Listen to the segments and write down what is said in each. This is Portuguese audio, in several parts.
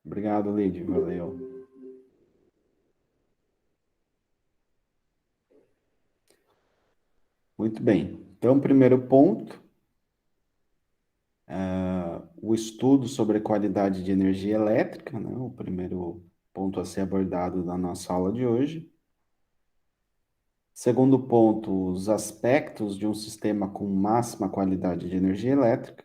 Obrigado, Lid. Valeu. Muito bem. Então, primeiro ponto, o estudo sobre a qualidade de energia elétrica, né? O primeiro ponto a ser abordado na nossa aula de hoje. Segundo ponto, os aspectos de um sistema com máxima qualidade de energia elétrica.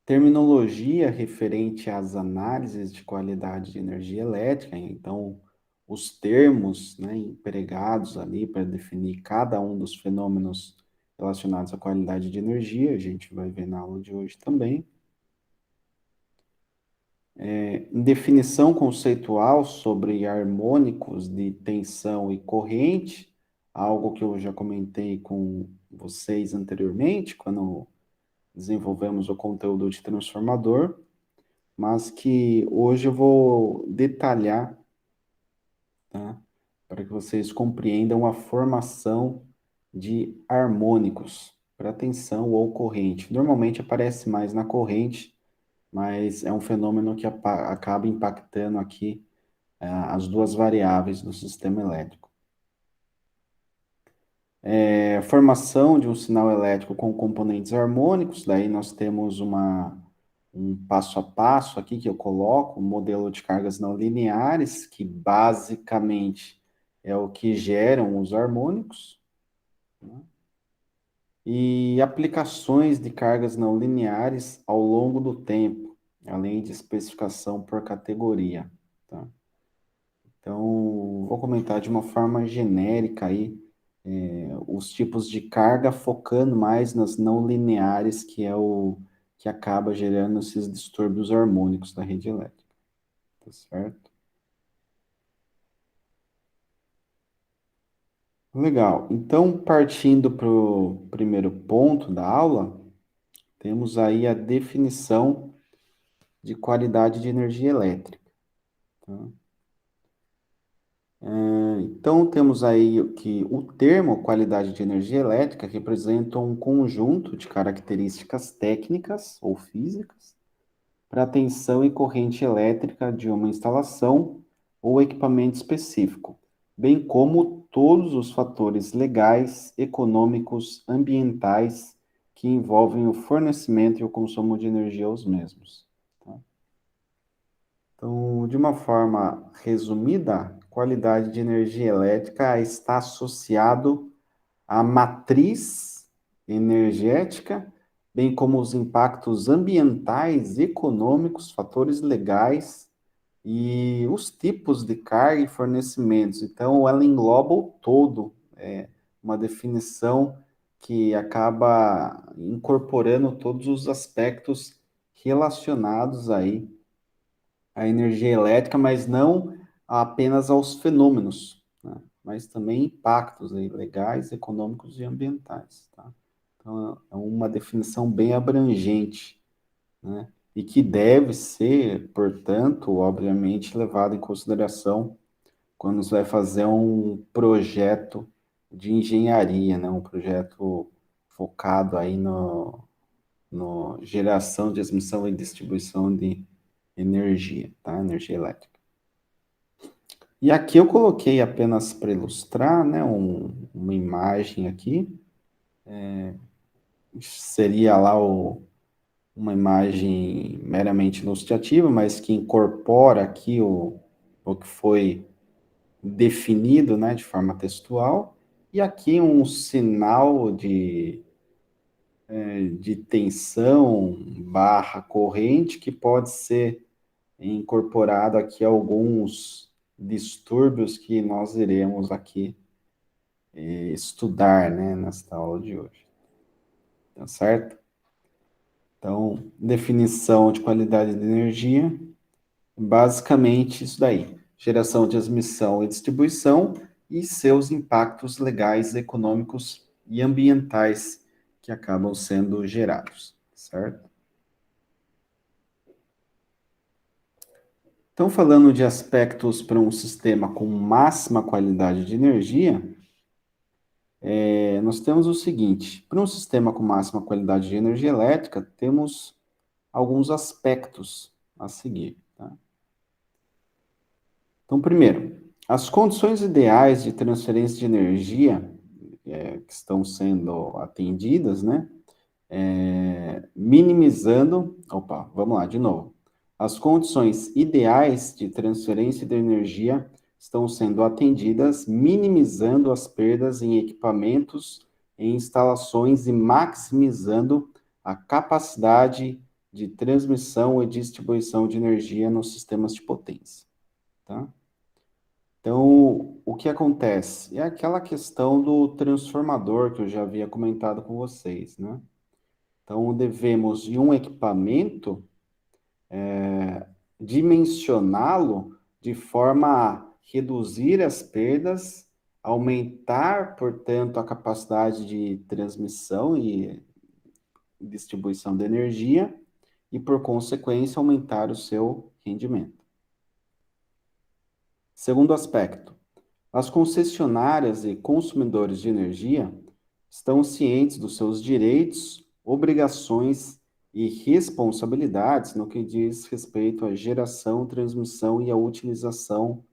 Terminologia referente às análises de qualidade de energia elétrica, então, os termos, né, empregados ali para definir cada um dos fenômenos relacionados à qualidade de energia, a gente vai ver na aula de hoje também. Definição conceitual sobre harmônicos de tensão e corrente, algo que eu já comentei com vocês anteriormente, quando desenvolvemos o conteúdo de transformador, mas que hoje eu vou detalhar, tá? Para que vocês compreendam a formação de harmônicos para tensão ou corrente. Normalmente aparece mais na corrente, mas é um fenômeno que acaba impactando aqui as duas variáveis do sistema elétrico. Formação de um sinal elétrico com componentes harmônicos, daí nós temos um passo a passo aqui que eu coloco, um modelo de cargas não lineares, que basicamente é o que geram os harmônicos, né? E aplicações de cargas não lineares ao longo do tempo, além de especificação por categoria, tá? Então, vou comentar de uma forma genérica aí, os tipos de carga, focando mais nas não lineares, que é o que acaba gerando esses distúrbios harmônicos da rede elétrica, tá certo? Legal. Então, partindo para o primeiro ponto da aula, temos aí a definição de qualidade de energia elétrica, tá? Então, temos aí que o termo qualidade de energia elétrica representa um conjunto de características técnicas ou físicas para a tensão e corrente elétrica de uma instalação ou equipamento específico, bem como todos os fatores legais, econômicos, ambientais que envolvem o fornecimento e o consumo de energia aos mesmos, tá? Então, de uma forma resumida, qualidade de energia elétrica está associado à matriz energética, bem como os impactos ambientais, econômicos, fatores legais e os tipos de carga e fornecimentos. Então, ela engloba o todo, uma definição que acaba incorporando todos os aspectos relacionados aí a energia elétrica, mas não apenas aos fenômenos, né? Mas também impactos aí, legais, econômicos e ambientais, tá? Então, é uma definição bem abrangente, né? E que deve ser, portanto, obviamente, levada em consideração quando você vai fazer um projeto de engenharia, né? Um projeto focado aí no geração, transmissão e distribuição de energia, tá? Energia elétrica. E aqui eu coloquei apenas para ilustrar, né, uma imagem aqui, seria lá uma imagem meramente ilustrativa, mas que incorpora aqui o que foi definido, né, de forma textual, e aqui um sinal de tensão barra corrente que pode ser incorporado aqui alguns distúrbios que nós iremos aqui estudar, né, nesta aula de hoje, tá certo? Então, definição de qualidade de energia, basicamente isso daí: geração, transmissão e distribuição e seus impactos legais, econômicos e ambientais que acabam sendo gerados, certo? Então, falando de aspectos para um sistema com máxima qualidade de energia, nós temos o seguinte: para um sistema com máxima qualidade de energia elétrica, temos alguns aspectos, a seguir, tá? Então, primeiro, as condições ideais de transferência de energia que estão sendo atendidas, né? Minimizando. Opa, vamos lá, de novo. As condições ideais de transferência de energia estão sendo atendidas, minimizando as perdas em equipamentos e instalações e maximizando a capacidade de transmissão e distribuição de energia nos sistemas de potência, tá? Então, o que acontece? É aquela questão do transformador que eu já havia comentado com vocês, né? Então, devemos, de um equipamento, dimensioná-lo de forma a reduzir as perdas, aumentar, portanto, a capacidade de transmissão e distribuição de energia e, por consequência, aumentar o seu rendimento. Segundo aspecto, as concessionárias e consumidores de energia estão cientes dos seus direitos, obrigações e responsabilidades no que diz respeito à geração, transmissão e à utilização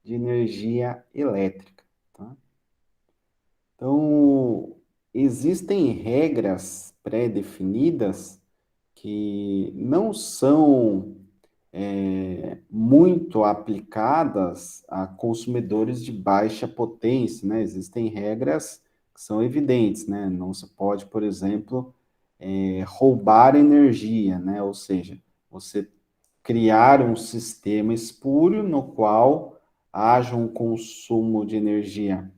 de energia elétrica, tá? Então, existem regras pré-definidas que não são muito aplicadas a consumidores de baixa potência, né? Existem regras que são evidentes, né? Não se pode, por exemplo, roubar energia, né? Ou seja, você criar um sistema espúrio no qual haja um consumo de energia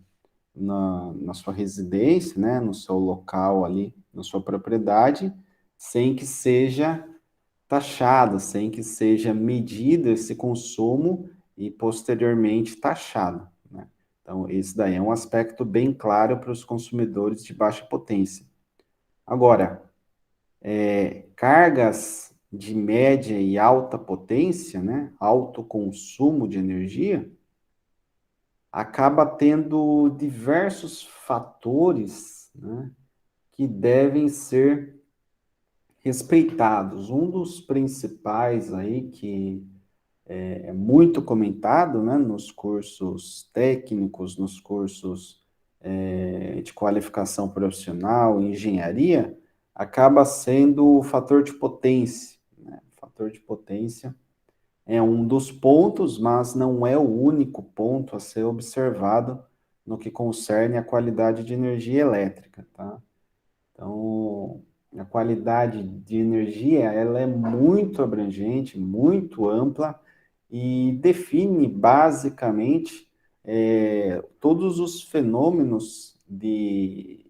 na sua residência, né? No seu local ali, na sua propriedade, sem que seja taxado, sem que seja medido esse consumo e posteriormente taxado, né? Então, esse daí é um aspecto bem claro para os consumidores de baixa potência. Agora, cargas de média e alta potência, né, alto consumo de energia, acaba tendo diversos fatores, né, que devem ser respeitados. Um dos principais aí que é muito comentado, né, nos cursos técnicos, nos cursos de qualificação profissional, engenharia, acaba sendo o fator de potência, né? O fator de potência é um dos pontos, mas não é o único ponto a ser observado no que concerne a qualidade de energia elétrica, tá? Então, a qualidade de energia, ela é muito abrangente, muito ampla e define basicamente todos os fenômenos de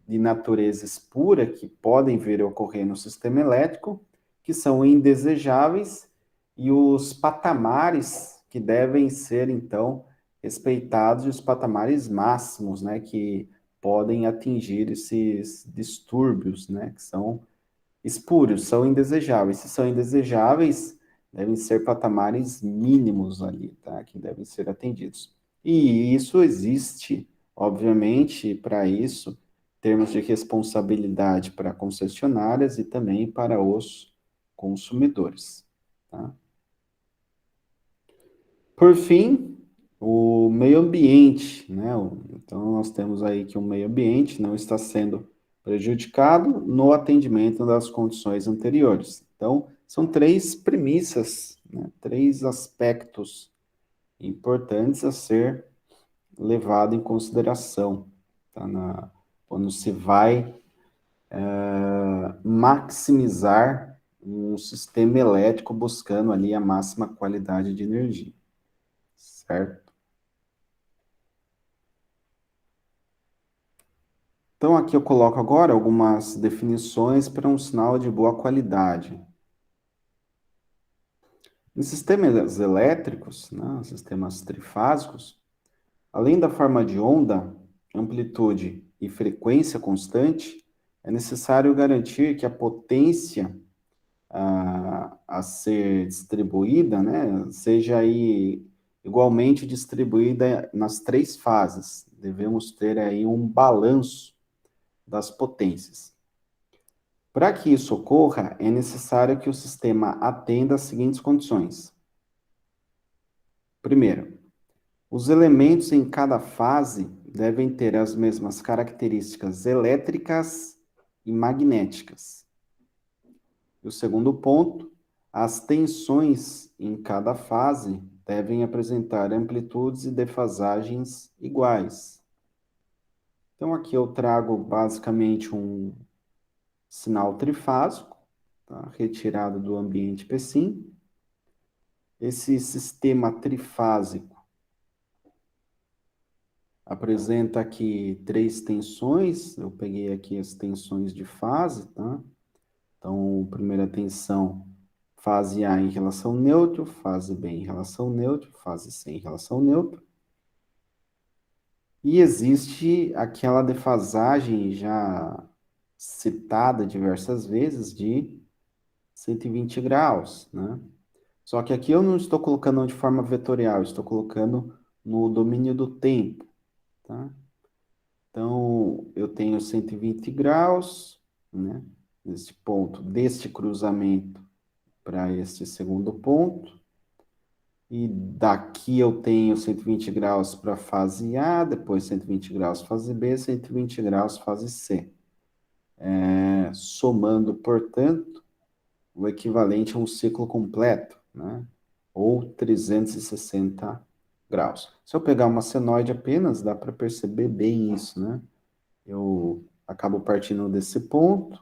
natureza espura que podem vir a ocorrer no sistema elétrico, que são indesejáveis, e os patamares que devem ser, então, respeitados, e os patamares máximos, né, que podem atingir esses distúrbios, né, que são espúrios, são indesejáveis. Se são indesejáveis, devem ser patamares mínimos ali, tá, que devem ser atendidos. E isso existe, obviamente, para isso, termos de responsabilidade para concessionárias e também para os consumidores, tá? Por fim, o meio ambiente, né? Então, nós temos aí que o meio ambiente não está sendo prejudicado no atendimento das condições anteriores. Então, são três premissas, né? Três aspectos importantes a ser levado em consideração, tá? Quando se vai maximizar um sistema elétrico buscando ali a máxima qualidade de energia, certo? Então, aqui eu coloco agora algumas definições para um sinal de boa qualidade. Em sistemas elétricos, né, sistemas trifásicos, além da forma de onda, amplitude e frequência constante, é necessário garantir que a potência a ser distribuída, né, seja aí igualmente distribuída nas três fases. Devemos ter aí um balanço das potências. Para que isso ocorra, é necessário que o sistema atenda às seguintes condições. Primeiro, os elementos em cada fase devem ter as mesmas características elétricas e magnéticas. E o segundo ponto, as tensões em cada fase devem apresentar amplitudes e defasagens iguais. Então, aqui eu trago basicamente um sinal trifásico, tá? Retirado do ambiente PSIM. Esse sistema trifásico apresenta aqui três tensões. Eu peguei aqui as tensões de fase, tá? Então, primeira tensão, fase A em relação neutro, fase B em relação neutro, fase C em relação neutro. E existe aquela defasagem já citada diversas vezes de 120 graus, né? Só que aqui eu não estou colocando de forma vetorial, estou colocando no domínio do tempo, tá? Então, eu tenho 120 graus, né? Nesse ponto, deste cruzamento para este segundo ponto. E daqui eu tenho 120 graus para a fase A, depois 120 graus fase B, 120 graus fase C. Somando, portanto, o equivalente a um ciclo completo, né? Ou 360 graus. Se eu pegar uma senoide apenas, dá para perceber bem isso, né? Eu acabo partindo desse ponto,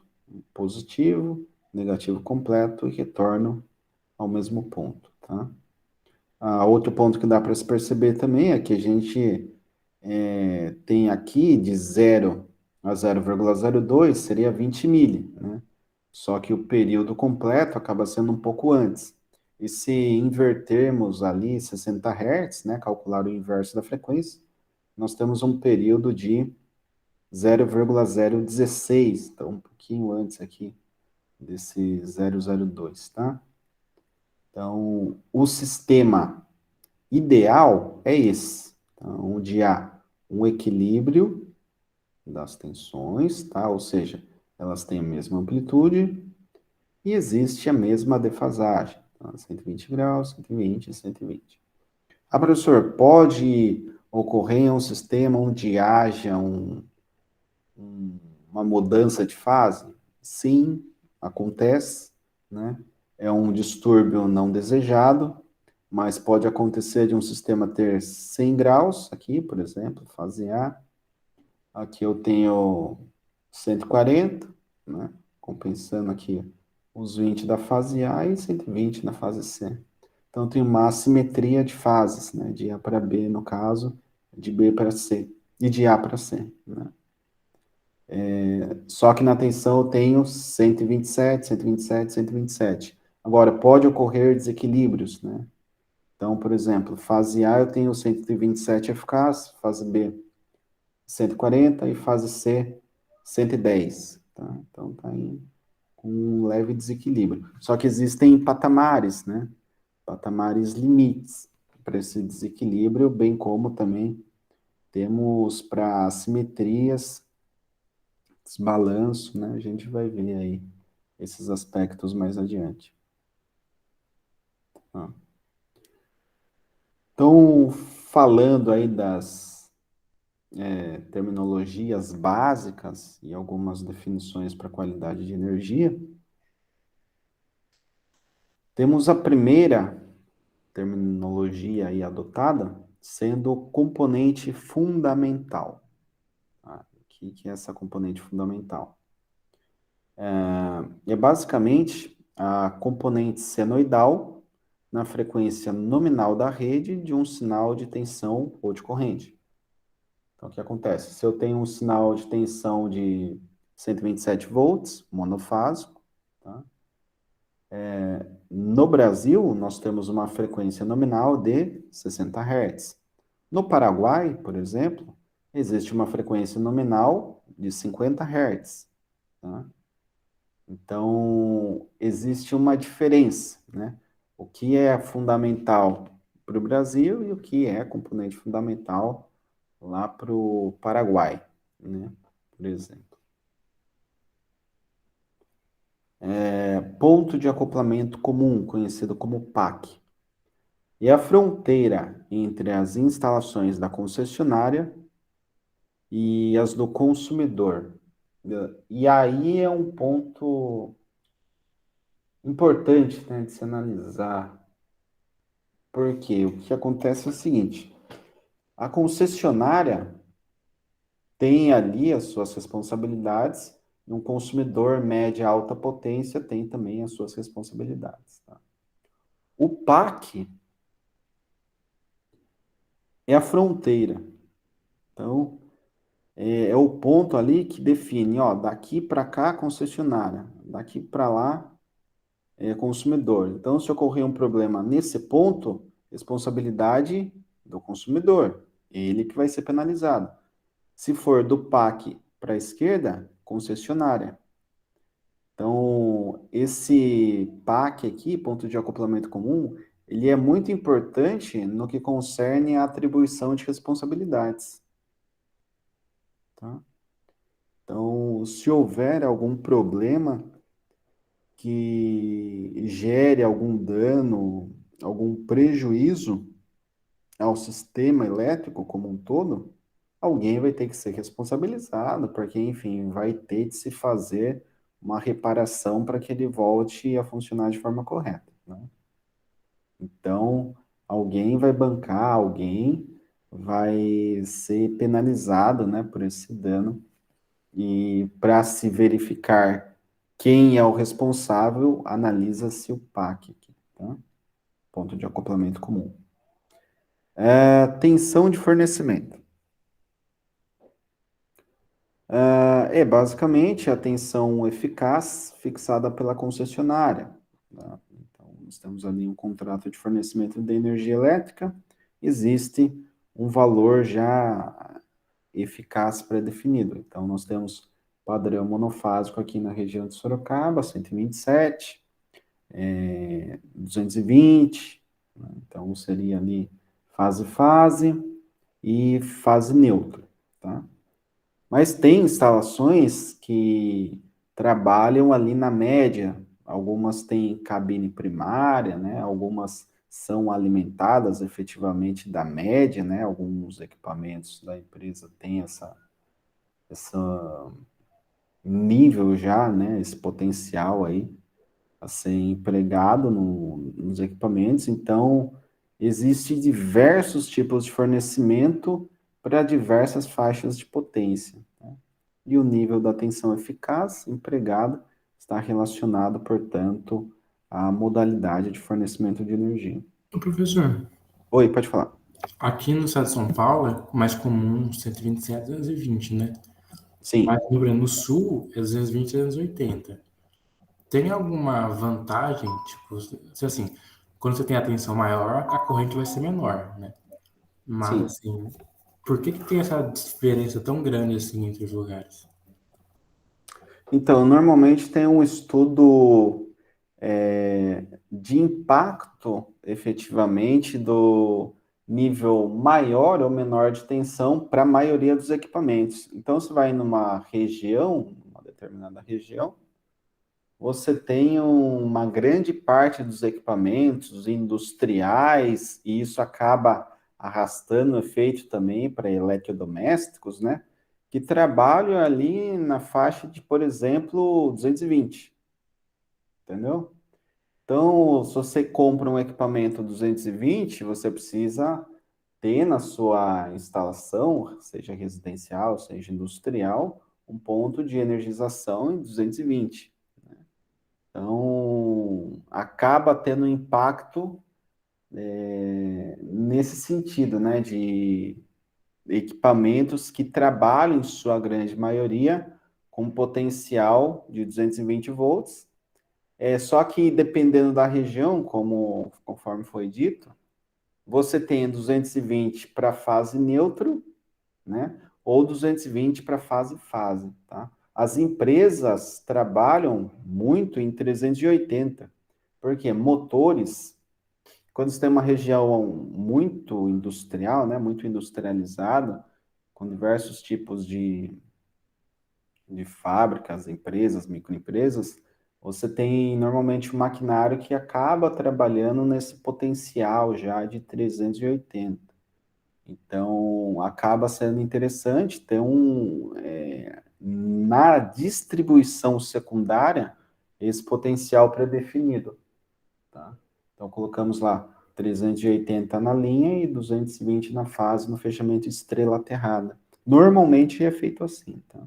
positivo, negativo completo, e retorno ao mesmo ponto, tá? Outro ponto que dá para se perceber também é que a gente tem aqui de 0 a 0,02 seria 20 mili, né? Só que o período completo acaba sendo um pouco antes. E se invertermos ali 60 Hz, né, calcular o inverso da frequência, nós temos um período de 0,016, então um pouquinho antes aqui desse 002, tá? Então, o sistema ideal é esse, tá? Onde há um equilíbrio das tensões, tá? Ou seja, elas têm a mesma amplitude e existe a mesma defasagem, tá? 120 graus, 120 e 120. Professor, pode ocorrer em um sistema onde haja uma mudança de fase? Sim, acontece, né? É um distúrbio não desejado, mas pode acontecer de um sistema ter 100 graus, aqui, por exemplo, fase A. Aqui eu tenho 140, né? Compensando aqui os 20 da fase A e 120 na fase C. Então, tem uma assimetria de fases, né? De A para B, no caso, de B para C, e de A para C, né? Só que na tensão eu tenho 127, 127, 127. Agora, pode ocorrer desequilíbrios, né? Então, por exemplo, fase A eu tenho 127 eficaz, fase B 140 e fase C 110, tá? Então, tá com um leve desequilíbrio. Só que existem patamares, né? Patamares limites para esse desequilíbrio, bem como também temos para assimetrias, desbalanço, né? A gente vai ver aí esses aspectos mais adiante. Ah. Então, falando aí das terminologias básicas e algumas definições para qualidade de energia, temos a primeira terminologia aí adotada sendo componente fundamental. Tá? O que é essa componente fundamental? É basicamente a componente senoidal na frequência nominal da rede de um sinal de tensão ou de corrente. Então, o que acontece? Se eu tenho um sinal de tensão de 127 volts, monofásico, tá? No Brasil, nós temos uma frequência nominal de 60 Hz. No Paraguai, por exemplo, existe uma frequência nominal de 50 Hz. Tá? Então, existe uma diferença, né? O que é fundamental para o Brasil e o que é componente fundamental lá para o Paraguai, né? Por exemplo. ponto de acoplamento comum, conhecido como PAC, e a fronteira entre as instalações da concessionária e as do consumidor. E aí é um ponto importante, né, de se analisar, porque o que acontece é o seguinte: a concessionária tem ali as suas responsabilidades, e um consumidor média alta potência tem também as suas responsabilidades. Tá? O PAC é a fronteira. Então, é o ponto ali que define, ó, daqui para cá, concessionária, daqui para lá, consumidor. Então, se ocorrer um problema nesse ponto, responsabilidade do consumidor, ele que vai ser penalizado. Se for do PAC para a esquerda, concessionária. Então, esse PAC aqui, ponto de acoplamento comum, ele é muito importante no que concerne a atribuição de responsabilidades. Tá? Então, se houver algum problema que gere algum dano, algum prejuízo ao sistema elétrico como um todo, alguém vai ter que ser responsabilizado, porque, enfim, vai ter de se fazer uma reparação para que ele volte a funcionar de forma correta, né? Então, alguém vai bancar, alguém vai ser penalizado, né, por esse dano. E para se verificar quem é o responsável, analisa-se o PAC aqui, tá? Ponto de acoplamento comum. Tensão de fornecimento. É basicamente a tensão eficaz fixada pela concessionária. Tá? Então, nós temos ali um contrato de fornecimento de energia elétrica, existe um valor já eficaz pré-definido. Então, nós temos padrão monofásico aqui na região de Sorocaba, 127, 220, né? Então seria ali fase-fase e fase neutra, tá? Mas tem instalações que trabalham ali na média, algumas têm cabine primária, né? Algumas são alimentadas efetivamente da média, né? Alguns equipamentos da empresa têm essa nível já, né? Esse potencial aí a ser empregado nos equipamentos. Então, existem diversos tipos de fornecimento para diversas faixas de potência, né? E o nível da tensão eficaz empregada está relacionado, portanto, à modalidade de fornecimento de energia. Ô, professor, Oi, pode falar. aqui no estado de São Paulo é mais comum 127 e 220, né? Mas Sim, no Rio Grande do Sul é 220 e 280. Tem alguma vantagem, tipo, se assim, quando você tem a tensão maior, a corrente vai ser menor, né? Mas sim. assim, por que que tem essa diferença tão grande assim entre os lugares? Então, normalmente tem um estudo de impacto, efetivamente, do nível maior ou menor de tensão para a maioria dos equipamentos. Então, você vai numa região, uma determinada região, você tem uma grande parte dos equipamentos industriais, e isso acaba arrastando efeito também para eletrodomésticos, né? Que trabalham ali na faixa de, por exemplo, 220, entendeu? Então, se você compra um equipamento 220, você precisa ter na sua instalação, seja residencial, seja industrial, um ponto de energização em 220. Então, acaba tendo impacto nesse sentido, né, de equipamentos que trabalham, em sua grande maioria, com potencial de 220 volts. Só que dependendo da região, conforme foi dito, você tem 220 para fase neutro, né? Ou 220 para fase-fase, tá? As empresas trabalham muito em 380, porque motores, quando você tem uma região muito industrial, né? Muito industrializada, com diversos tipos de fábricas, empresas, microempresas, você tem normalmente um maquinário que acaba trabalhando nesse potencial já de 380. Então, acaba sendo interessante ter na distribuição secundária, esse potencial pré-definido, tá? Então, colocamos lá 380 na linha e 220 na fase, no fechamento estrela aterrada. Normalmente é feito assim, tá?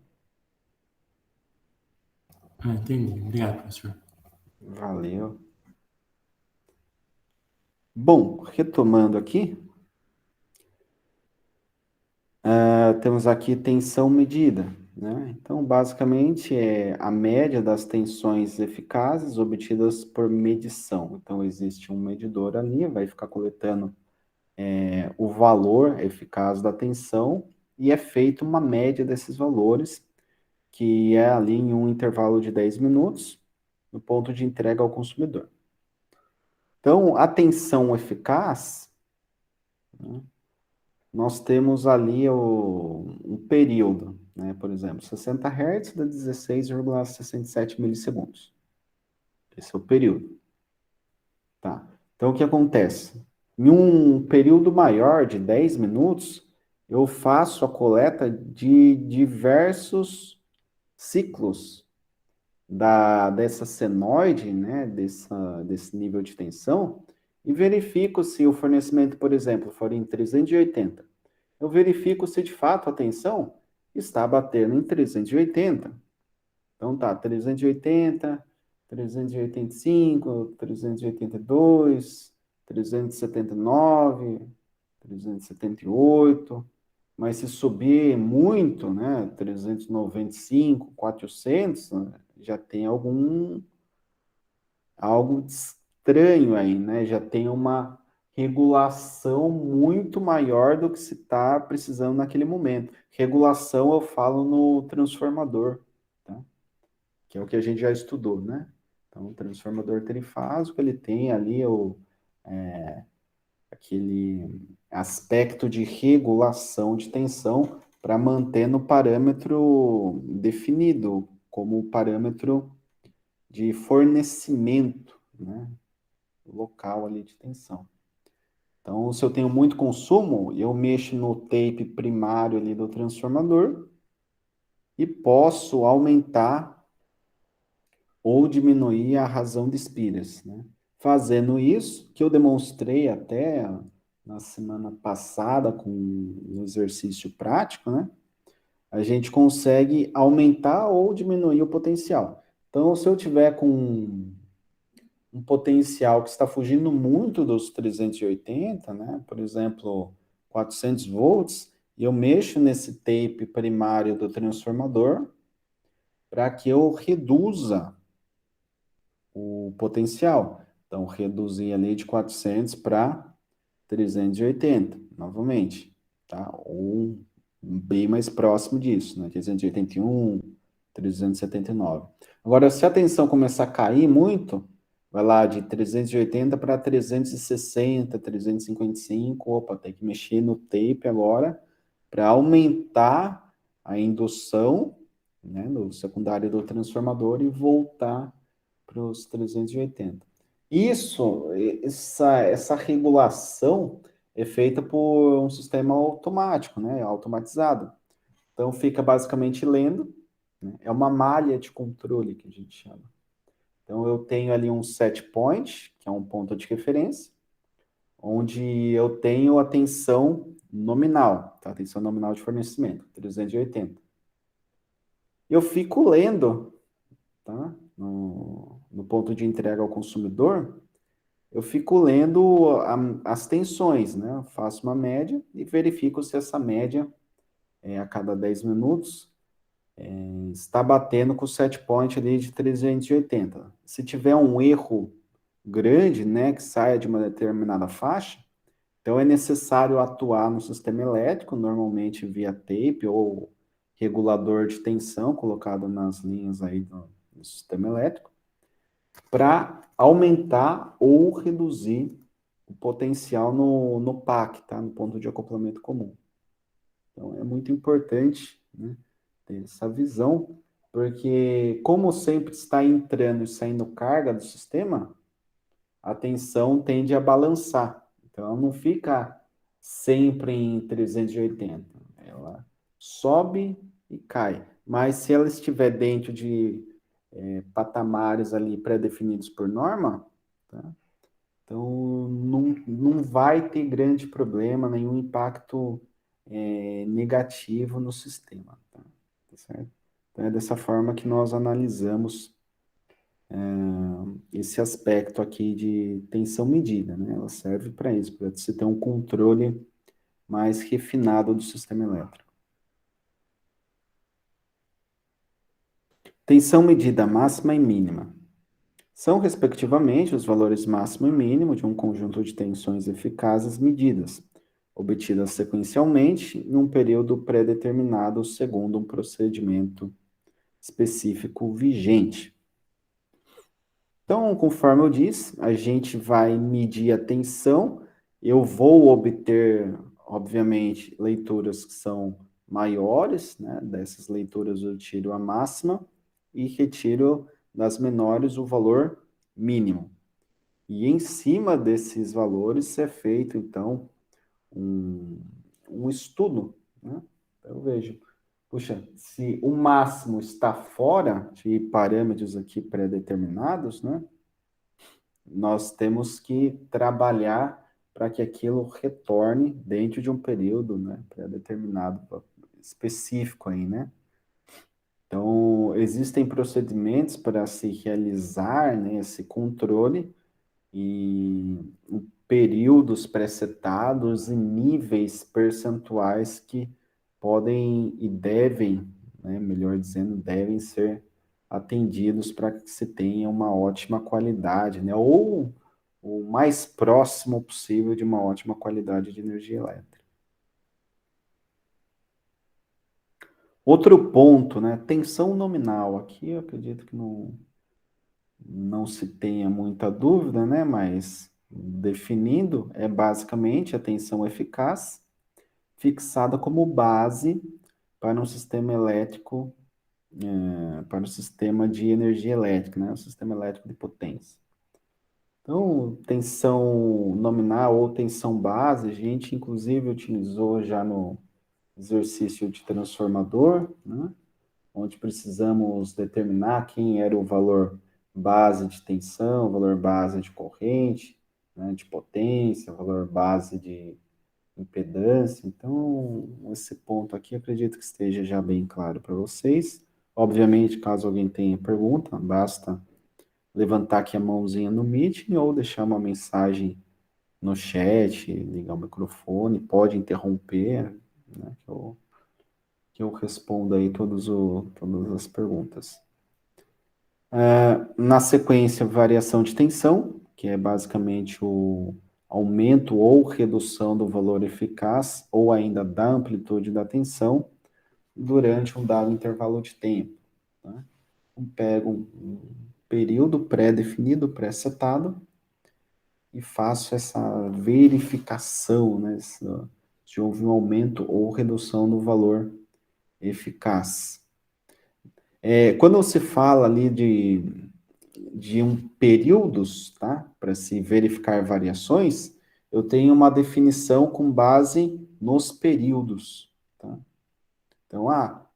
Ah, entendi. Obrigado, professor. Valeu. Bom, retomando aqui, temos aqui tensão medida, né? Então, basicamente, é a média das tensões eficazes obtidas por medição. Então, existe um medidor ali, vai ficar coletando o valor eficaz da tensão e é feita uma média desses valores, que é ali em um intervalo de 10 minutos, no ponto de entrega ao consumidor. Então, a tensão eficaz, né, nós temos ali um período, né? Por exemplo, 60 Hz dá 16,67 milissegundos. Esse é o período, tá? Então, o que acontece? Em um período maior de 10 minutos, eu faço a coleta de diversos ciclos dessa senoide, né? Desse nível de tensão, e verifico se o fornecimento, por exemplo, for em 380. Eu verifico se de fato a tensão está batendo em 380. Então tá, 380, 385, 382, 379, 378. Mas se subir muito, né, 395, 400, né, já tem algo estranho aí, né? Já tem uma regulação muito maior do que se está precisando naquele momento. Regulação eu falo no transformador, tá? Que é o que a gente já estudou, né? Então, o transformador trifásico, ele tem ali aquele aspecto de regulação de tensão para manter no parâmetro definido, como parâmetro de fornecimento, né? Local ali de tensão. Então, se eu tenho muito consumo, eu mexo no tape primário ali do transformador e posso aumentar ou diminuir a razão de espiras, né? Fazendo isso, que eu demonstrei até na semana passada com um exercício prático, né? A gente consegue aumentar ou diminuir o potencial. Então, se eu tiver com um potencial que está fugindo muito dos 380, né? Por exemplo, 400 volts, e eu mexo nesse tape primário do transformador para que eu reduza o potencial. Então, reduzir ali de 400 para 380, novamente, tá? Ou bem mais próximo disso, né? 381, 379. Agora, se a tensão começar a cair muito, vai lá de 380 para 360, 355, opa, tem que mexer no tape agora para aumentar a indução, né, no secundário do transformador e voltar para os 380. Essa regulação é feita por um sistema automático, né, automatizado. Então fica basicamente lendo, né, é uma malha de controle que a gente chama. Então eu tenho ali um set point, que é um ponto de referência, onde eu tenho a tensão nominal, tá? A tensão nominal de fornecimento, 380. Eu fico lendo, tá? No ponto de entrega ao consumidor, eu fico lendo as tensões, né? Eu faço uma média e verifico se essa média, a cada 10 minutos, está batendo com o set point ali de 380. Se tiver um erro grande, né, que saia de uma determinada faixa, então é necessário atuar no sistema elétrico, normalmente via tape ou regulador de tensão colocado nas linhas aí do sistema elétrico, para aumentar ou reduzir o potencial no PAC, tá? No ponto de acoplamento comum. Então, é muito importante, né, ter essa visão Porque como sempre está entrando e saindo carga do sistema, a tensão tende a balançar. Então, ela não fica sempre em 380. Ela sobe e cai. Mas se ela estiver dentro de patamares ali pré-definidos por norma, tá? Então não vai ter grande problema, nenhum impacto negativo no sistema. Tá certo? Então é dessa forma que nós analisamos esse aspecto aqui de tensão medida, né? Ela serve para isso, para você ter um controle mais refinado do sistema elétrico. Tensão medida máxima e mínima. São, respectivamente, os valores máximo e mínimo de um conjunto de tensões eficazes medidas, obtidas sequencialmente em um período pré-determinado segundo um procedimento específico vigente. Então, conforme eu disse, a gente vai medir a tensão, eu vou obter, obviamente, leituras que são maiores, né? Dessas leituras eu tiro a máxima e retiro das menores o valor mínimo. E em cima desses valores é feito, então, um, um estudo, né? Eu vejo, puxa, se o máximo está fora de parâmetros aqui pré-determinados, né? Nós temos que trabalhar para que aquilo retorne dentro de um período, né, pré-determinado específico aí, né? Então, existem procedimentos para se realizar, né, esse controle e períodos presetados e níveis percentuais que podem e devem, né, melhor dizendo, devem ser atendidos para que se tenha uma ótima qualidade, né, ou o mais próximo possível de uma ótima qualidade de energia elétrica. Outro ponto, né, tensão nominal. Aqui eu acredito que não se tenha muita dúvida, né? Mas definindo, é basicamente a tensão eficaz fixada como base para um sistema elétrico, para o sistema de energia elétrica, né? O sistema elétrico de potência. Então, tensão nominal ou tensão base, a gente inclusive utilizou já no exercício de transformador, né? Onde precisamos determinar quem era o valor base de tensão, valor base de corrente, né, de potência, valor base de impedância. Então, esse ponto aqui acredito que esteja já bem claro para vocês. Obviamente, caso alguém tenha pergunta, basta levantar aqui a mãozinha no Meeting ou deixar uma mensagem no chat, ligar o microfone, pode interromper, né, que eu respondo aí todas as perguntas. Na sequência, variação de tensão, que é basicamente o aumento ou redução do valor eficaz ou ainda da amplitude da tensão durante um dado intervalo de tempo. Tá? Eu pego um período pré-definido, pré-setado, e faço essa verificação, né, se houve um aumento ou redução do valor eficaz. Quando você fala ali de períodos, tá? Para se verificar variações, eu tenho uma definição com base nos períodos, tá? Então,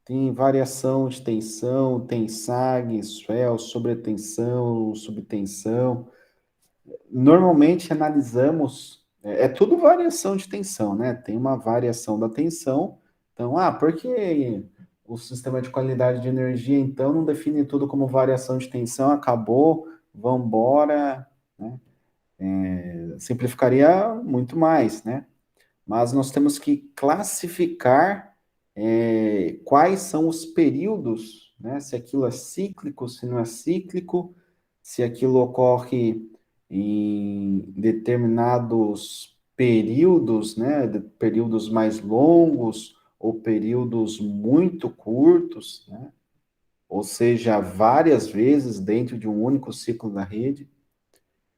tem variação de tensão, tem sag, swell, sobretensão, subtensão. Normalmente analisamos, tudo variação de tensão, né? Tem uma variação da tensão. Então, por que o sistema de qualidade de energia, então, não define tudo como variação de tensão? Acabou, vamos embora, né? Simplificaria muito mais, né? Mas nós temos que classificar quais são os períodos, né? Se aquilo é cíclico, se não é cíclico, se aquilo ocorre em determinados períodos, né? Períodos mais longos ou períodos muito curtos, né? Ou seja, várias vezes dentro de um único ciclo da rede.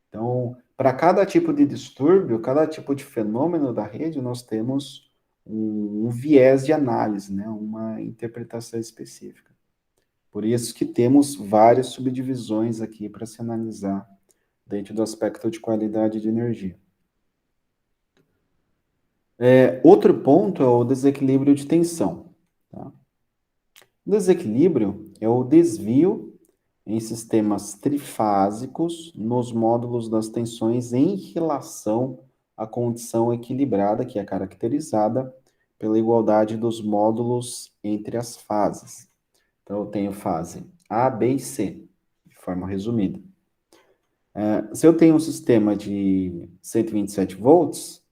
Então, para cada tipo de distúrbio, cada tipo de fenômeno da rede, nós temos um viés de análise, né? Uma interpretação específica. Por isso que temos várias subdivisões aqui para se analisar dentro do aspecto de qualidade de energia. Outro ponto é o desequilíbrio de tensão. Tá? O desequilíbrio é o desvio em sistemas trifásicos nos módulos das tensões em relação à condição equilibrada, que é caracterizada pela igualdade dos módulos entre as fases. Então, eu tenho fase A, B e C, de forma resumida. Se eu tenho um sistema de 127 volts,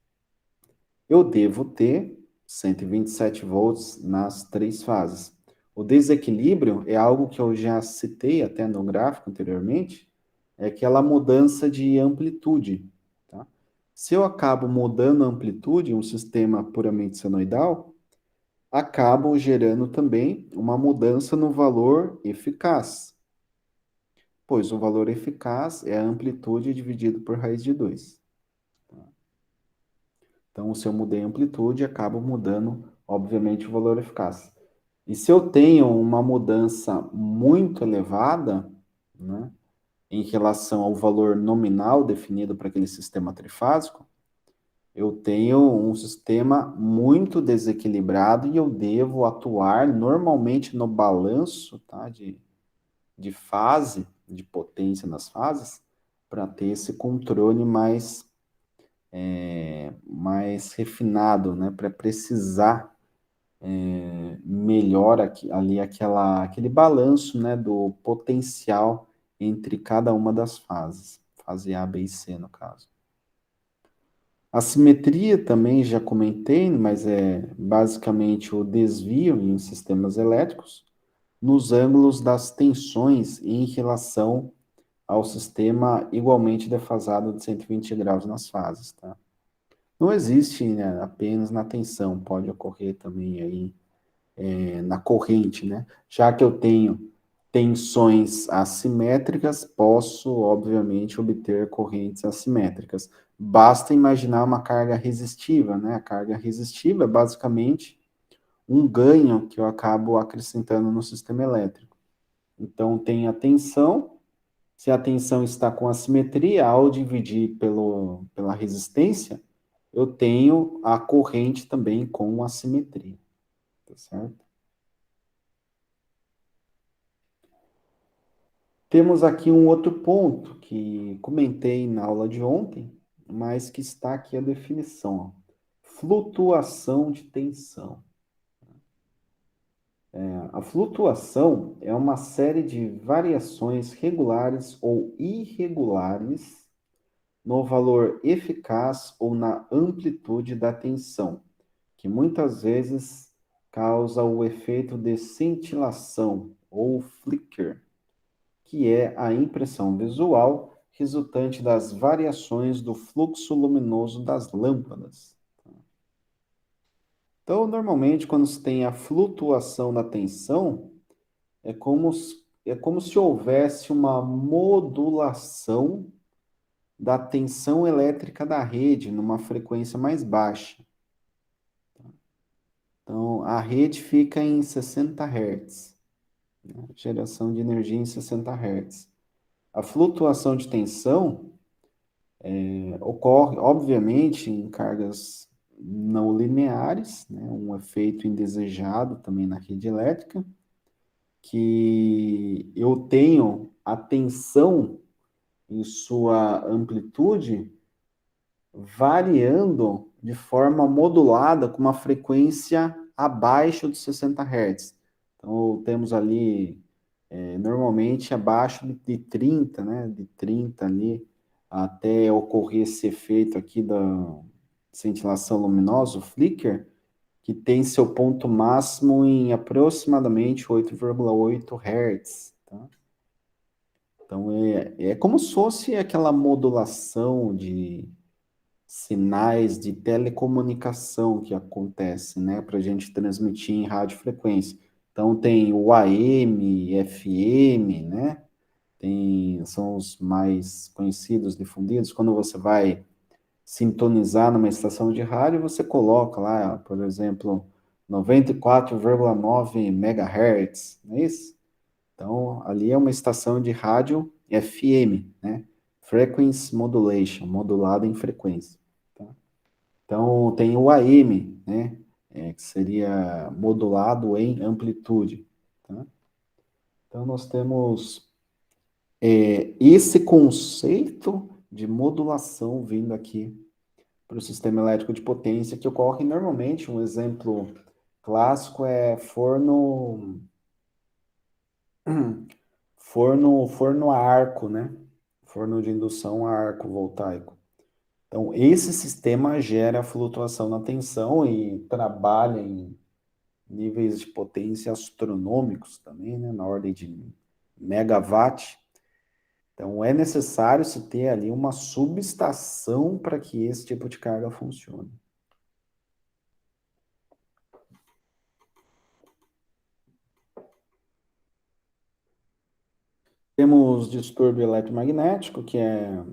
eu devo ter 127 volts nas três fases. O desequilíbrio é algo que eu já citei até no gráfico anteriormente, é aquela mudança de amplitude. Tá? Se eu acabo mudando a amplitude em um sistema puramente senoidal, acabo gerando também uma mudança no valor eficaz, pois o valor eficaz é a amplitude dividido por raiz de 2. Então, se eu mudei a amplitude, acabo mudando, obviamente, o valor eficaz. E se eu tenho uma mudança muito elevada, né, em relação ao valor nominal definido para aquele sistema trifásico, eu tenho um sistema muito desequilibrado e eu devo atuar normalmente no balanço, tá, de fase, de potência nas fases, para ter esse controle mais refinado, né, para precisar melhor ali aquele balanço, né, do potencial entre cada uma das fases, fase A, B e C, no caso. A simetria também já comentei, mas é basicamente o desvio em sistemas elétricos nos ângulos das tensões em relação ao sistema igualmente defasado de 120 graus nas fases, tá? Não existe, né, apenas na tensão, pode ocorrer também aí na corrente, né? Já que eu tenho tensões assimétricas, posso, obviamente, obter correntes assimétricas. Basta imaginar uma carga resistiva, né? A carga resistiva é basicamente um ganho que eu acabo acrescentando no sistema elétrico. Então, tem a tensão. Se a tensão está com assimetria, ao dividir pela resistência, eu tenho a corrente também com assimetria, tá certo? Temos aqui um outro ponto que comentei na aula de ontem, mas que está aqui a definição. Ó. Flutuação de tensão. A flutuação é uma série de variações regulares ou irregulares no valor eficaz ou na amplitude da tensão, que muitas vezes causa o efeito de cintilação ou flicker, que é a impressão visual resultante das variações do fluxo luminoso das lâmpadas. Então, normalmente, quando se tem a flutuação da tensão, é como se houvesse uma modulação da tensão elétrica da rede numa frequência mais baixa. Então, a rede fica em 60 Hz, né? Geração de energia em 60 Hz. A flutuação de tensão ocorre, obviamente, em cargas não lineares, né? Um efeito indesejado também na rede elétrica, que eu tenho a tensão em sua amplitude variando de forma modulada com uma frequência abaixo de 60 Hz. Então, temos ali, normalmente, abaixo de 30, né? De 30 ali, até ocorrer esse efeito aqui da cintilação luminosa, o flicker, que tem seu ponto máximo em aproximadamente 8,8 Hz, tá? Então, é como se fosse aquela modulação de sinais de telecomunicação que acontece, né, para a gente transmitir em radiofrequência. Então tem o AM, FM, né? São os mais conhecidos, difundidos. Quando você vai sintonizar numa estação de rádio, você coloca lá, por exemplo, 94,9 MHz, não é isso? Então, ali é uma estação de rádio FM, né? Frequency Modulation, modulada em frequência. Tá? Então, tem o AM, né? Que seria modulado em amplitude. Tá? Então, nós temos esse conceito de modulação vindo aqui para o sistema elétrico de potência, que ocorre normalmente, um exemplo clássico é forno a arco, né? Forno de indução a arco voltaico. Então, esse sistema gera flutuação na tensão e trabalha em níveis de potência astronômicos também, né? Na ordem de megawatt. Então, é necessário se ter ali uma subestação para que esse tipo de carga funcione. Temos distúrbio eletromagnético, que é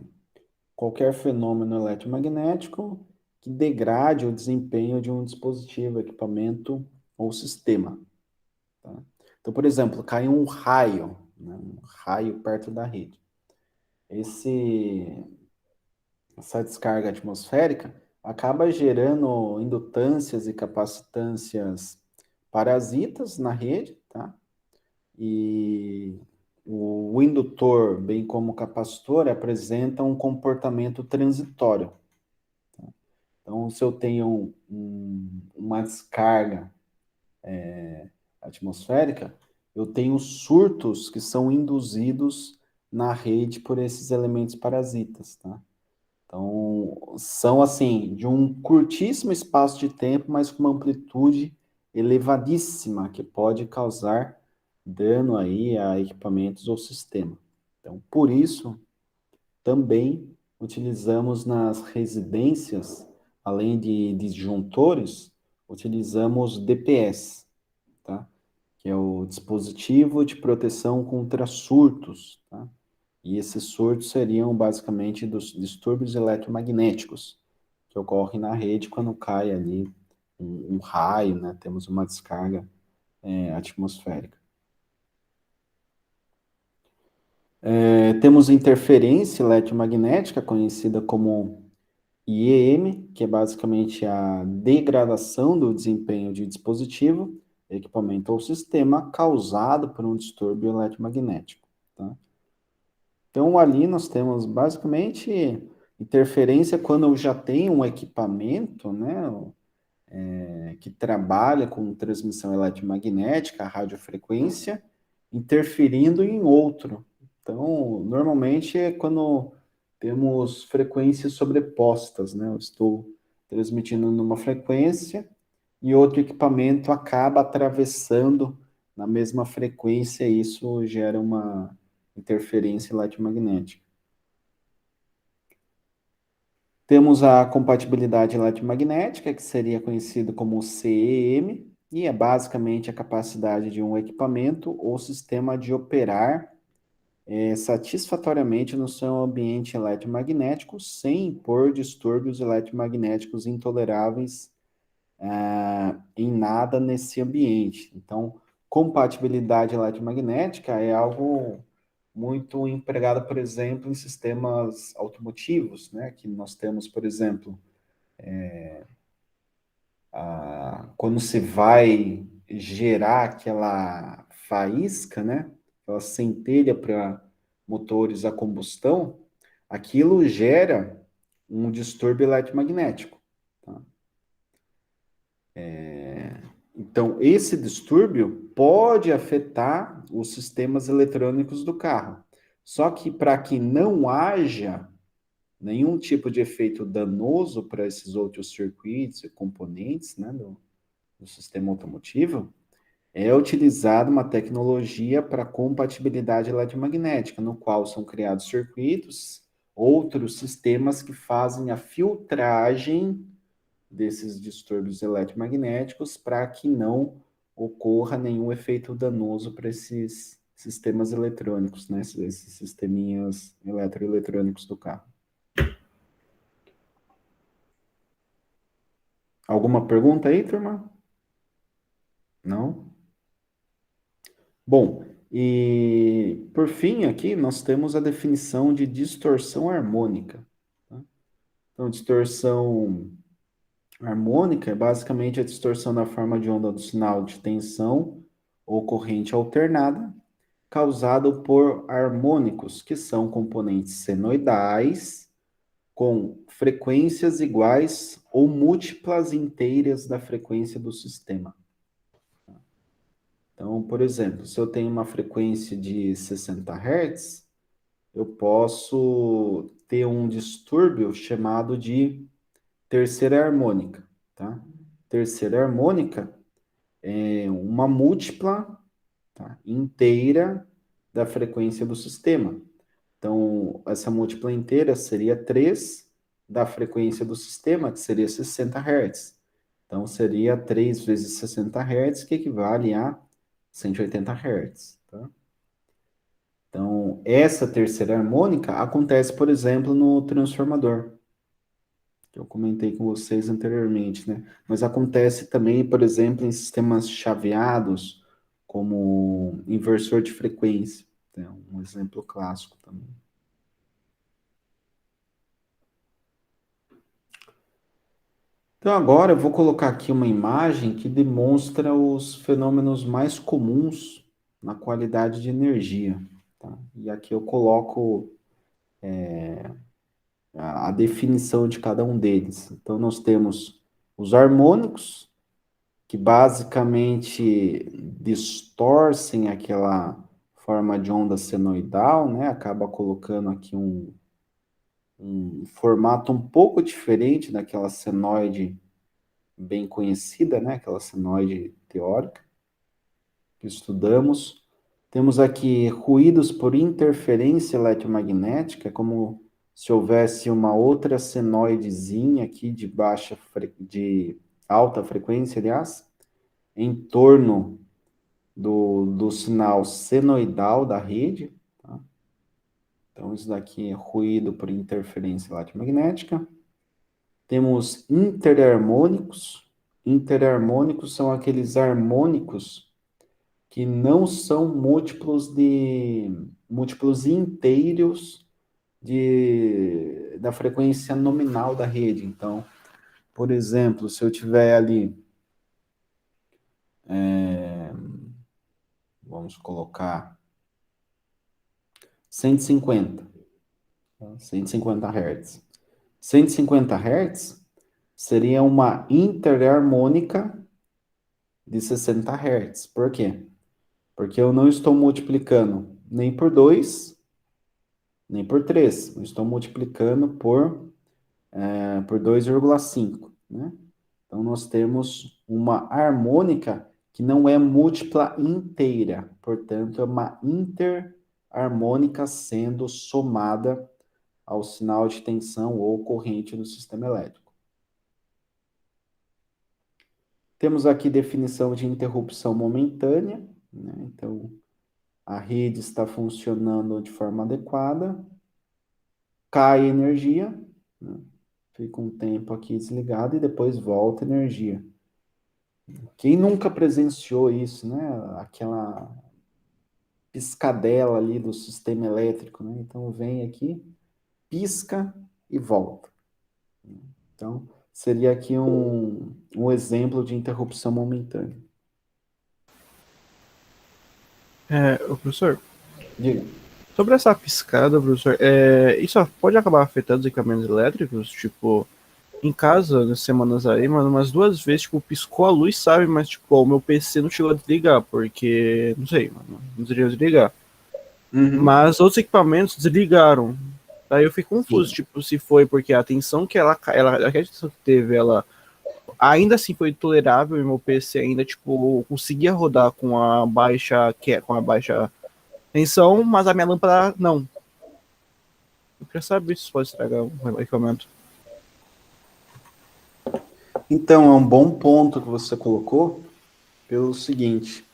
qualquer fenômeno eletromagnético que degrade o desempenho de um dispositivo, equipamento ou sistema. Tá? Então, por exemplo, cai um raio, né, um raio perto da rede. Essa descarga atmosférica acaba gerando indutâncias e capacitâncias parasitas na rede, tá? E o indutor, bem como o capacitor, apresentam um comportamento transitório. Tá? Então, se eu tenho uma descarga atmosférica, eu tenho surtos que são induzidos na rede por esses elementos parasitas, tá? Então, são assim, de um curtíssimo espaço de tempo, mas com uma amplitude elevadíssima, que pode causar dano aí a equipamentos ou sistema. Então, por isso, também utilizamos nas residências, além de disjuntores, utilizamos DPS, tá? Que é o dispositivo de proteção contra surtos, tá? E esses surtos seriam basicamente dos distúrbios eletromagnéticos que ocorrem na rede quando cai ali um raio, né? Temos uma descarga atmosférica. Temos interferência eletromagnética, conhecida como IEM, que é basicamente a degradação do desempenho de dispositivo, equipamento ou sistema causado por um distúrbio eletromagnético. Tá? Então, ali nós temos basicamente interferência quando eu já tenho um equipamento, né, que trabalha com transmissão eletromagnética, radiofrequência, interferindo em outro. Então, normalmente é quando temos frequências sobrepostas, né? Eu estou transmitindo numa frequência e outro equipamento acaba atravessando na mesma frequência, e isso gera uma interferência eletromagnética. Temos a compatibilidade eletromagnética, que seria conhecido como CEM, e é basicamente a capacidade de um equipamento ou sistema de operar satisfatoriamente no seu ambiente eletromagnético sem impor distúrbios eletromagnéticos intoleráveis em nada nesse ambiente. Então, compatibilidade eletromagnética é algo muito empregado, por exemplo, em sistemas automotivos, né? Que nós temos, por exemplo, quando se vai gerar aquela faísca, né? Aquela centelha para motores a combustão, aquilo gera um distúrbio eletromagnético. Tá? Então, esse distúrbio pode afetar os sistemas eletrônicos do carro. Só que para que não haja nenhum tipo de efeito danoso para esses outros circuitos e componentes, né, do sistema automotivo, é utilizada uma tecnologia para compatibilidade eletromagnética, no qual são criados circuitos, outros sistemas que fazem a filtragem desses distúrbios eletromagnéticos para que não ocorra nenhum efeito danoso para esses sistemas eletrônicos, né? Esses sisteminhas eletroeletrônicos do carro. Alguma pergunta aí, turma? Não? Bom, E, por fim, aqui nós temos a definição de distorção harmônica. Tá? Então, distorção harmônica é basicamente a distorção da forma de onda do sinal de tensão ou corrente alternada, causado por harmônicos, que são componentes senoidais com frequências iguais ou múltiplas inteiras da frequência do sistema. Então, por exemplo, se eu tenho uma frequência de 60 Hz, eu posso ter um distúrbio chamado de terceira harmônica, tá? Terceira harmônica é uma múltipla, tá, inteira da frequência do sistema. Então, essa múltipla inteira seria 3 da frequência do sistema, que seria 60 Hz. Então, seria 3 vezes 60 Hz, que equivale a 180 Hz. Tá? Então, essa terceira harmônica acontece, por exemplo, no transformador, que eu comentei com vocês anteriormente, né? Mas acontece também, por exemplo, em sistemas chaveados, como inversor de frequência. É um exemplo clássico também. Então, agora eu vou colocar aqui uma imagem que demonstra os fenômenos mais comuns na qualidade de energia. Tá? E aqui eu coloco a definição de cada um deles. Então, nós temos os harmônicos, que basicamente distorcem aquela forma de onda senoidal, né? Acaba colocando aqui um formato um pouco diferente daquela senoide bem conhecida, né? Aquela senoide teórica que estudamos. Temos aqui ruídos por interferência eletromagnética, como se houvesse uma outra senoidezinha aqui de alta frequência, aliás, em torno do sinal senoidal da rede. Tá? Então, isso daqui é ruído por interferência eletromagnética. Temos interharmônicos. Interharmônicos são aqueles harmônicos que não são múltiplos inteiros da frequência nominal da rede. Então, por exemplo, se eu tiver ali, vamos colocar 150, 150 Hz. 150 Hz seria uma interharmônica de 60 Hz. Por quê? Porque eu não estou multiplicando nem por 2, nem por 3. Eu estou multiplicando por 2,5, né? Então, nós temos uma harmônica que não é múltipla inteira. Portanto, é uma interharmônica sendo somada ao sinal de tensão ou corrente do sistema elétrico. Temos aqui definição de interrupção momentânea, né? Então, a rede está funcionando de forma adequada, cai energia, né? Fica um tempo aqui desligado e depois volta energia. Quem nunca presenciou isso, né? Aquela piscadela ali do sistema elétrico, né? Então vem aqui, pisca e volta. Então, seria aqui um exemplo de interrupção momentânea. Ô, professor, Diga. sobre essa piscada, professor, isso pode acabar afetando os equipamentos elétricos? Tipo, em casa, nas semanas aí, mano, umas 2 vezes, tipo, piscou a luz, sabe? Mas, tipo, o meu PC não chegou a desligar, porque, não sei, mano, não desligou desligar. Mas outros equipamentos desligaram. Aí eu fiquei confuso, Sim. tipo, se foi porque a tensão que a tensão que teve, ela ainda assim foi tolerável e meu PC ainda, tipo, conseguia rodar com a baixa tensão, mas a minha lâmpada não. Eu queria saber se isso pode estragar o equipamento. Então, é um bom ponto que você colocou, pelo seguinte,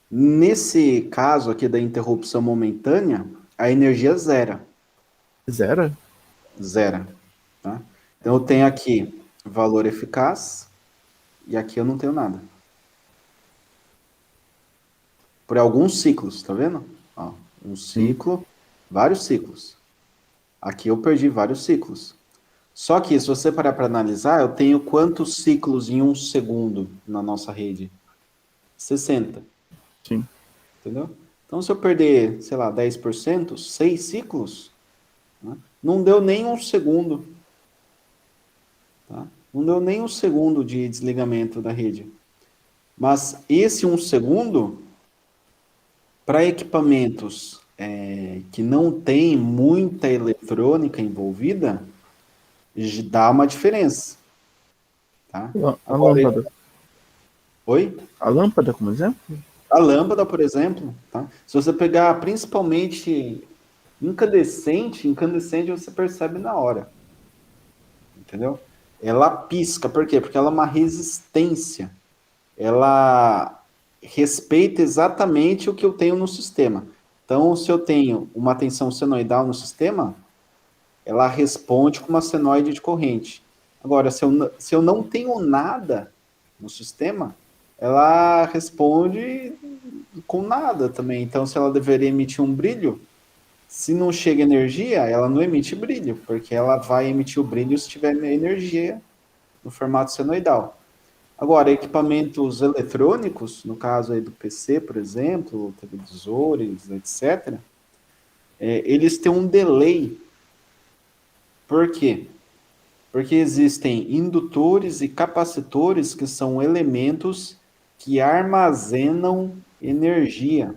nesse caso aqui da interrupção momentânea, a energia zera. Zero? Zera. Tá? Então, eu tenho aqui valor eficaz e aqui eu não tenho nada. por alguns ciclos, tá vendo? Ó, um ciclo, vários ciclos. Aqui eu perdi vários ciclos. Só que, se você parar para analisar, eu tenho quantos ciclos em um segundo na nossa rede? 60. Sim. Entendeu? Então, se eu perder, sei lá, 10%, 6 ciclos, né, não deu nem um segundo. Tá? Não deu nem um segundo de desligamento da rede. Mas esse um segundo, para equipamentos que não tem muita eletrônica envolvida, dá uma diferença. Tá? A Agora, lâmpada. oi? A lâmpada, como exemplo? A lâmpada, por exemplo, tá? Se você pegar principalmente incandescente você percebe na hora. Entendeu? Ela pisca, por quê? Porque ela é uma resistência. Ela respeita exatamente o que eu tenho no sistema. Então, se eu tenho uma tensão senoidal no sistema, ela responde com uma senoide de corrente. Agora, se eu não tenho nada no sistema, ela responde com nada também. Então, se ela deveria emitir um brilho, se não chega energia, ela não emite brilho, porque ela vai emitir o brilho se tiver energia no formato senoidal. Agora, equipamentos eletrônicos, no caso aí do PC, por exemplo, televisores, etc., eles têm um delay. Por quê? Porque existem indutores e capacitores que são elementos que armazenam energia.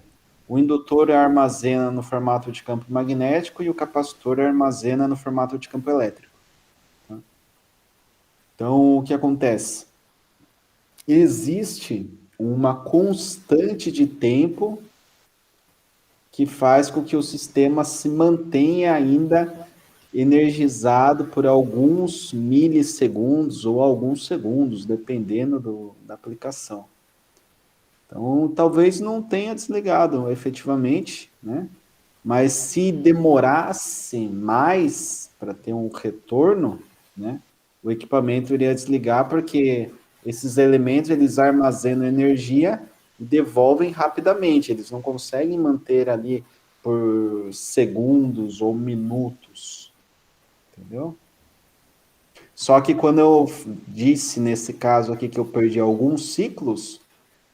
O indutor armazena no formato de campo magnético e o capacitor armazena no formato de campo elétrico. Tá? Então, o que acontece? Existe uma constante de tempo que faz com que o sistema se mantenha ainda energizado por alguns milissegundos ou alguns segundos, dependendo da aplicação. Então, talvez não tenha desligado efetivamente, né? Mas se demorasse mais para ter um retorno, né, o equipamento iria desligar porque esses elementos eles armazenam energia e devolvem rapidamente. Eles não conseguem manter ali por segundos ou minutos, entendeu? Só que quando eu disse nesse caso aqui que eu perdi alguns ciclos,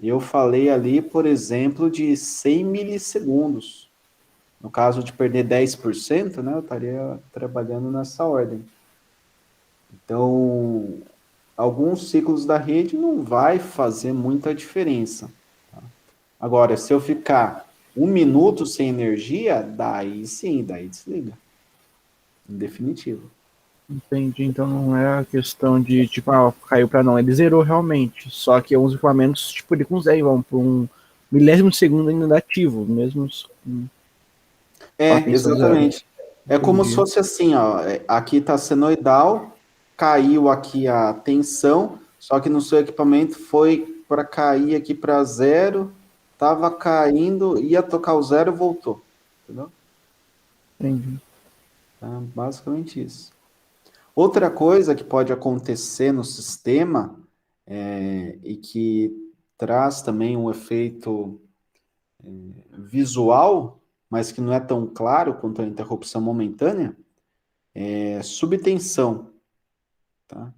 eu falei ali, por exemplo, de 100 milissegundos. No caso de perder 10%, né, eu estaria trabalhando nessa ordem. Então, alguns ciclos da rede não vai fazer muita diferença. Tá? Agora, se eu ficar um minuto sem energia, daí sim, daí desliga. Em definitivo. Entendi. Então não é a questão de, tipo, caiu pra não. Ele zerou realmente. Só que alguns equipamentos, tipo, ele consegue, vão por um milésimo de segundo ainda ativo, mesmo com a tensão zero. Exatamente. É como se Entendi. fosse assim, ó, aqui está senoidal, caiu aqui a tensão, só que no seu equipamento foi para cair aqui para zero, estava caindo, ia tocar o zero, voltou. Entendeu? Entendi. Basicamente isso. Outra coisa que pode acontecer no sistema e que traz também um efeito visual, mas que não é tão claro quanto a interrupção momentânea, é subtensão. Tá?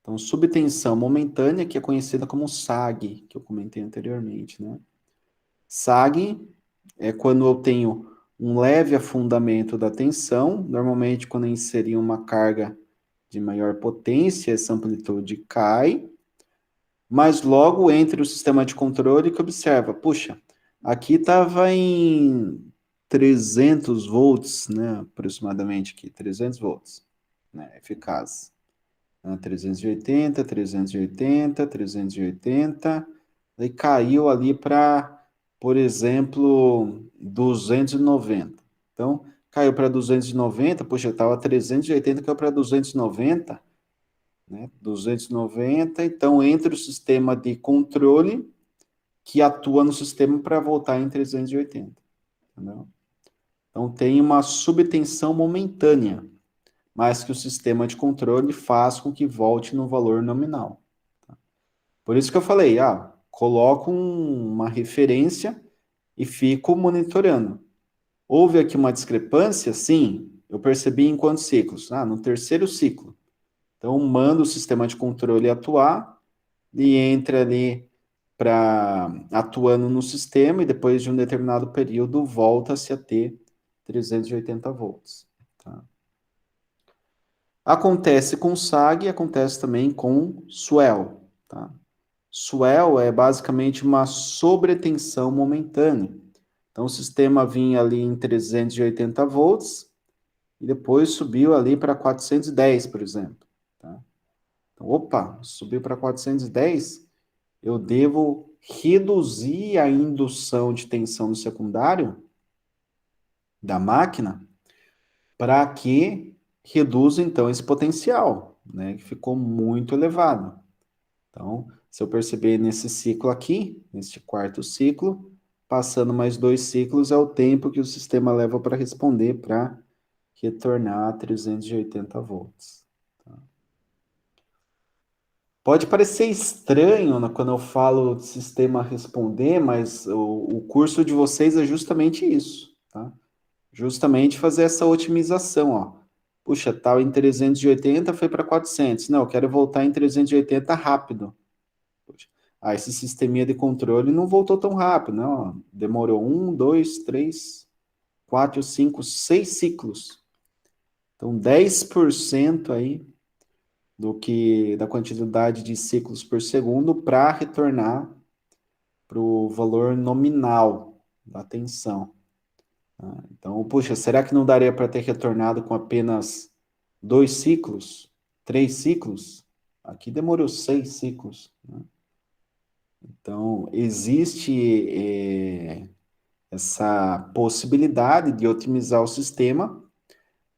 Então, subtensão momentânea, que é conhecida como SAG, que eu comentei anteriormente. Né? SAG é quando eu tenho um leve afundamento da tensão, normalmente quando eu inserir uma carga de maior potência, essa amplitude cai, mas logo entre o sistema de controle que observa, puxa, aqui estava em 300 volts, né, aproximadamente aqui, 300 volts, né, eficaz. 380, 380, 380, daí caiu ali para, por exemplo, 290. Então, caiu para 290, poxa, estava 380, caiu para 290, né? 290, então entra o sistema de controle que atua no sistema para voltar em 380, entendeu? Então tem uma subtensão momentânea, mas que o sistema de controle faz com que volte no valor nominal. Tá? Por isso que eu falei, coloco uma referência e fico monitorando. Houve aqui uma discrepância? Sim, eu percebi em quantos ciclos? No terceiro ciclo. Então, mando o sistema de controle atuar e entra ali para atuando no sistema e depois de um determinado período volta-se a ter 380 volts. Tá? Acontece com SAG e acontece também com swell. Tá? Swell é basicamente uma sobretensão momentânea. Então, o sistema vinha ali em 380 volts e depois subiu ali para 410, por exemplo. Tá? Então, opa, subiu para 410, eu devo reduzir a indução de tensão no secundário da máquina para que reduza, então, esse potencial, né, que ficou muito elevado. Então, se eu perceber nesse ciclo aqui, neste quarto ciclo, passando mais 2 ciclos é o tempo que o sistema leva para responder para retornar a 380 volts. Tá? Pode parecer estranho, né, quando eu falo de sistema responder, mas o curso de vocês é justamente isso, tá? Justamente fazer essa otimização, ó. Puxa, tal em 380 foi para 400. Não, eu quero voltar em 380 rápido. Puxa. Esse sisteminha de controle não voltou tão rápido, não. Demorou 1, 2, 3, 4, 5, 6 ciclos. Então, 10% aí da quantidade de ciclos por segundo para retornar para o valor nominal da tensão. Então, puxa, será que não daria para ter retornado com apenas 2 ciclos? 3 ciclos? Aqui demorou 6 ciclos. Né? Então, existe essa possibilidade de otimizar o sistema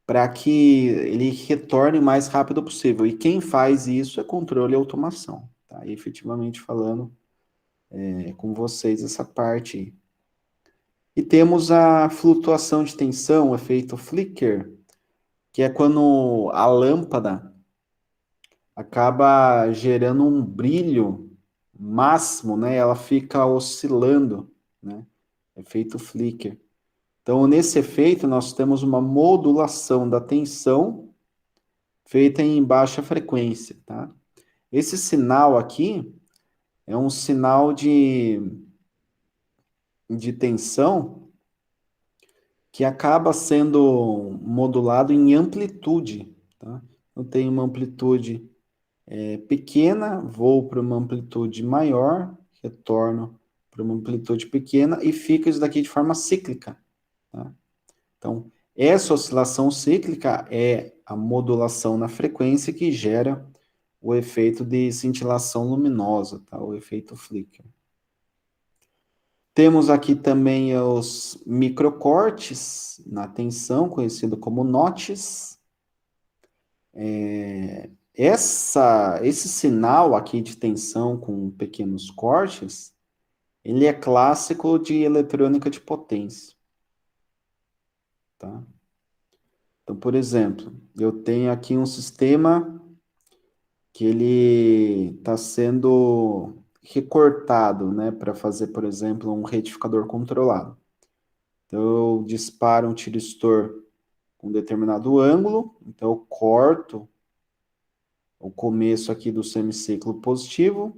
para que ele retorne o mais rápido possível. E quem faz isso é controle e automação. Tá? E, efetivamente falando com vocês essa parte. E temos a flutuação de tensão, o efeito flicker, que é quando a lâmpada acaba gerando um brilho máximo, né? Ela fica oscilando, né? Efeito flicker. Então, nesse efeito, nós temos uma modulação da tensão feita em baixa frequência, tá? Esse sinal aqui é um sinal de tensão que acaba sendo modulado em amplitude, tá? Eu tenho uma amplitude pequena, vou para uma amplitude maior, retorno para uma amplitude pequena e fica isso daqui de forma cíclica, tá? Então, essa oscilação cíclica é a modulação na frequência que gera o efeito de cintilação luminosa, tá? O efeito flicker. Temos aqui também os microcortes na tensão, conhecido como notches. Esse sinal aqui de tensão com pequenos cortes, ele é clássico de eletrônica de potência. Tá? Então, por exemplo, eu tenho aqui um sistema que ele está sendo recortado, né, para fazer, por exemplo, um retificador controlado. Então, eu disparo um tiristor com um determinado ângulo, então eu corto o começo aqui do semiciclo positivo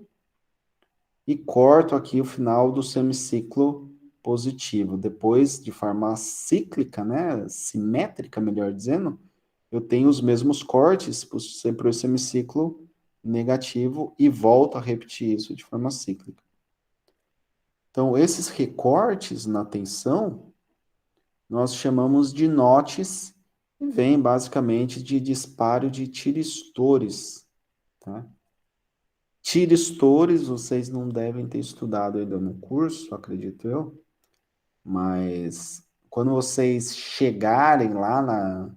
e corto aqui o final do semiciclo positivo. Depois, de forma cíclica, né, simétrica, melhor dizendo, eu tenho os mesmos cortes para o semiciclo negativo e volto a repetir isso de forma cíclica. Então, esses recortes na tensão, nós chamamos de notches e vem basicamente de disparo de tiristores, tá? Tiristores, vocês não devem ter estudado ainda no curso, acredito eu, mas quando vocês chegarem lá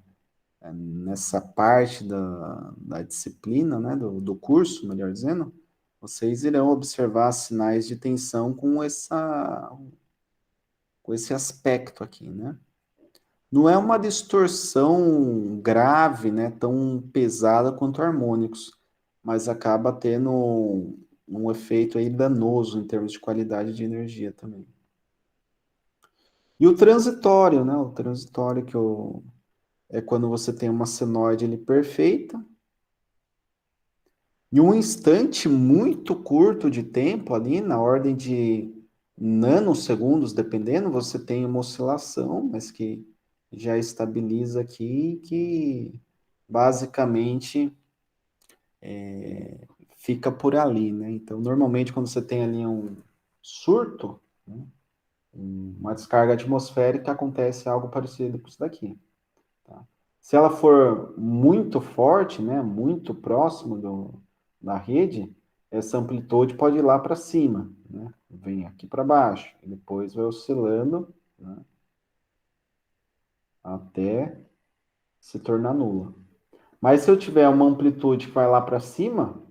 nessa parte da disciplina, né, do curso, melhor dizendo, vocês irão observar sinais de tensão com esse aspecto aqui, né? Não é uma distorção grave, né, tão pesada quanto harmônicos, mas acaba tendo um efeito aí danoso em termos de qualidade de energia também. E o transitório, né? O transitório é quando você tem uma senoide ali perfeita. Em um instante muito curto de tempo, ali na ordem de nanosegundos, dependendo, você tem uma oscilação, mas que já estabiliza aqui, que basicamente fica por ali, né? Então, normalmente, quando você tem ali um surto, né, uma descarga atmosférica, acontece algo parecido com isso daqui. Tá? Se ela for muito forte, né, muito próximo da rede, essa amplitude pode ir lá para cima, né? Vem aqui para baixo, e depois vai oscilando, né, até se tornar nula. Mas se eu tiver uma amplitude que vai lá para cima,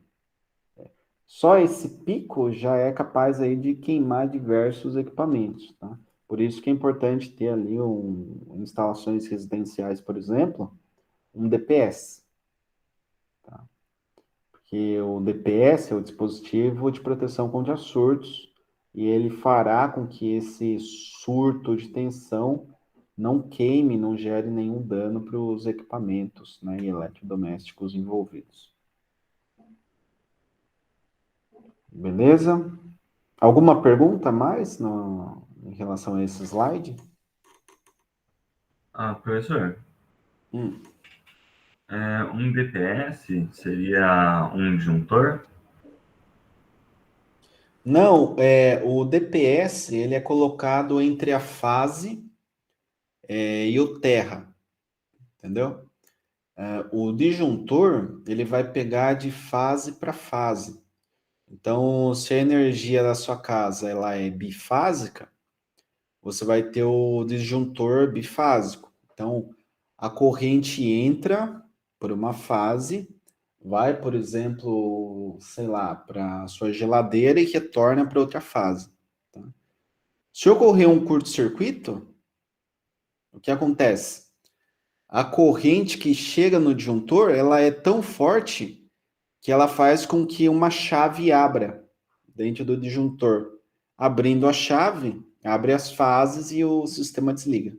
só esse pico já é capaz aí de queimar diversos equipamentos, tá? Por isso que é importante ter ali instalações residenciais, por exemplo, um DPS. Que o DPS é o dispositivo de proteção contra surtos, e ele fará com que esse surto de tensão não queime, não gere nenhum dano para os equipamentos, né, e eletrodomésticos envolvidos. Beleza? Alguma pergunta a mais em relação a esse slide? Professor, Hum. um DPS seria um disjuntor? Não, o DPS ele é colocado entre a fase e o terra, entendeu? O disjuntor, ele vai pegar de fase para fase. Então, se a energia da sua casa ela é bifásica, você vai ter o disjuntor bifásico. Então, a corrente entra por uma fase, vai, por exemplo, sei lá, para a sua geladeira e retorna para outra fase. Tá? Se ocorrer um curto-circuito, o que acontece? A corrente que chega no disjuntor, ela é tão forte que ela faz com que uma chave abra dentro do disjuntor. Abrindo a chave, abre as fases e o sistema desliga.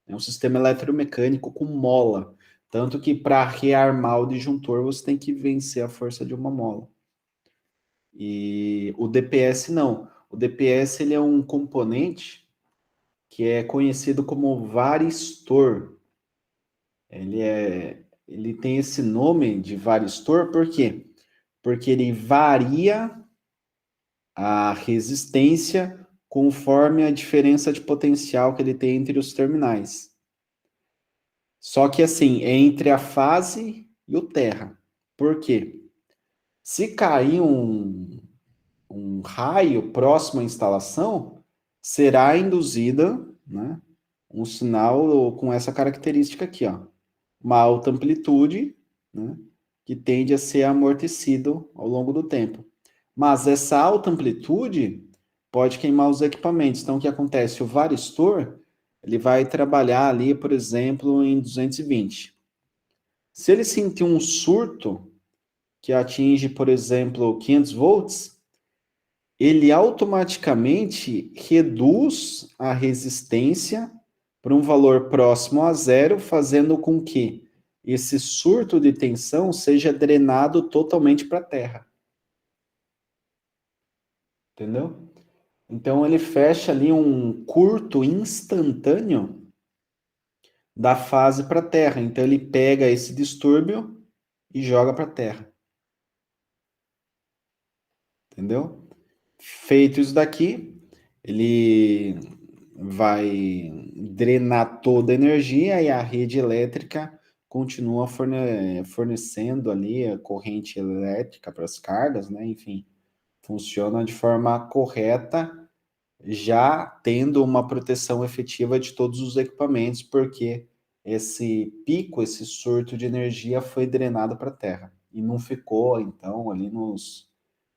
É um sistema eletromecânico com mola. Tanto que para rearmar o disjuntor, você tem que vencer a força de uma mola. E o DPS não. O DPS ele é um componente que é conhecido como varistor. Ele tem esse nome de varistor por quê? Porque ele varia a resistência conforme a diferença de potencial que ele tem entre os terminais. Só que assim, é entre a fase e o terra. Por quê? Se cair um raio próximo à instalação, será induzida, né, um sinal com essa característica aqui, ó, uma alta amplitude, né, que tende a ser amortecido ao longo do tempo. Mas essa alta amplitude pode queimar os equipamentos. Então, o que acontece? O varistor, ele vai trabalhar ali, por exemplo, em 220. Se ele sentir um surto que atinge, por exemplo, 500 volts, ele automaticamente reduz a resistência para um valor próximo a zero, fazendo com que esse surto de tensão seja drenado totalmente para a Terra. Entendeu? Então ele fecha ali um curto instantâneo da fase para a Terra. Então ele pega esse distúrbio e joga para a Terra. Entendeu? Feito isso daqui, ele vai drenar toda a energia e a rede elétrica continua fornecendo ali a corrente elétrica para as cargas, né? Enfim, funciona de forma correta, já tendo uma proteção efetiva de todos os equipamentos, porque esse pico, esse surto de energia foi drenado para a Terra e não ficou, então, ali nos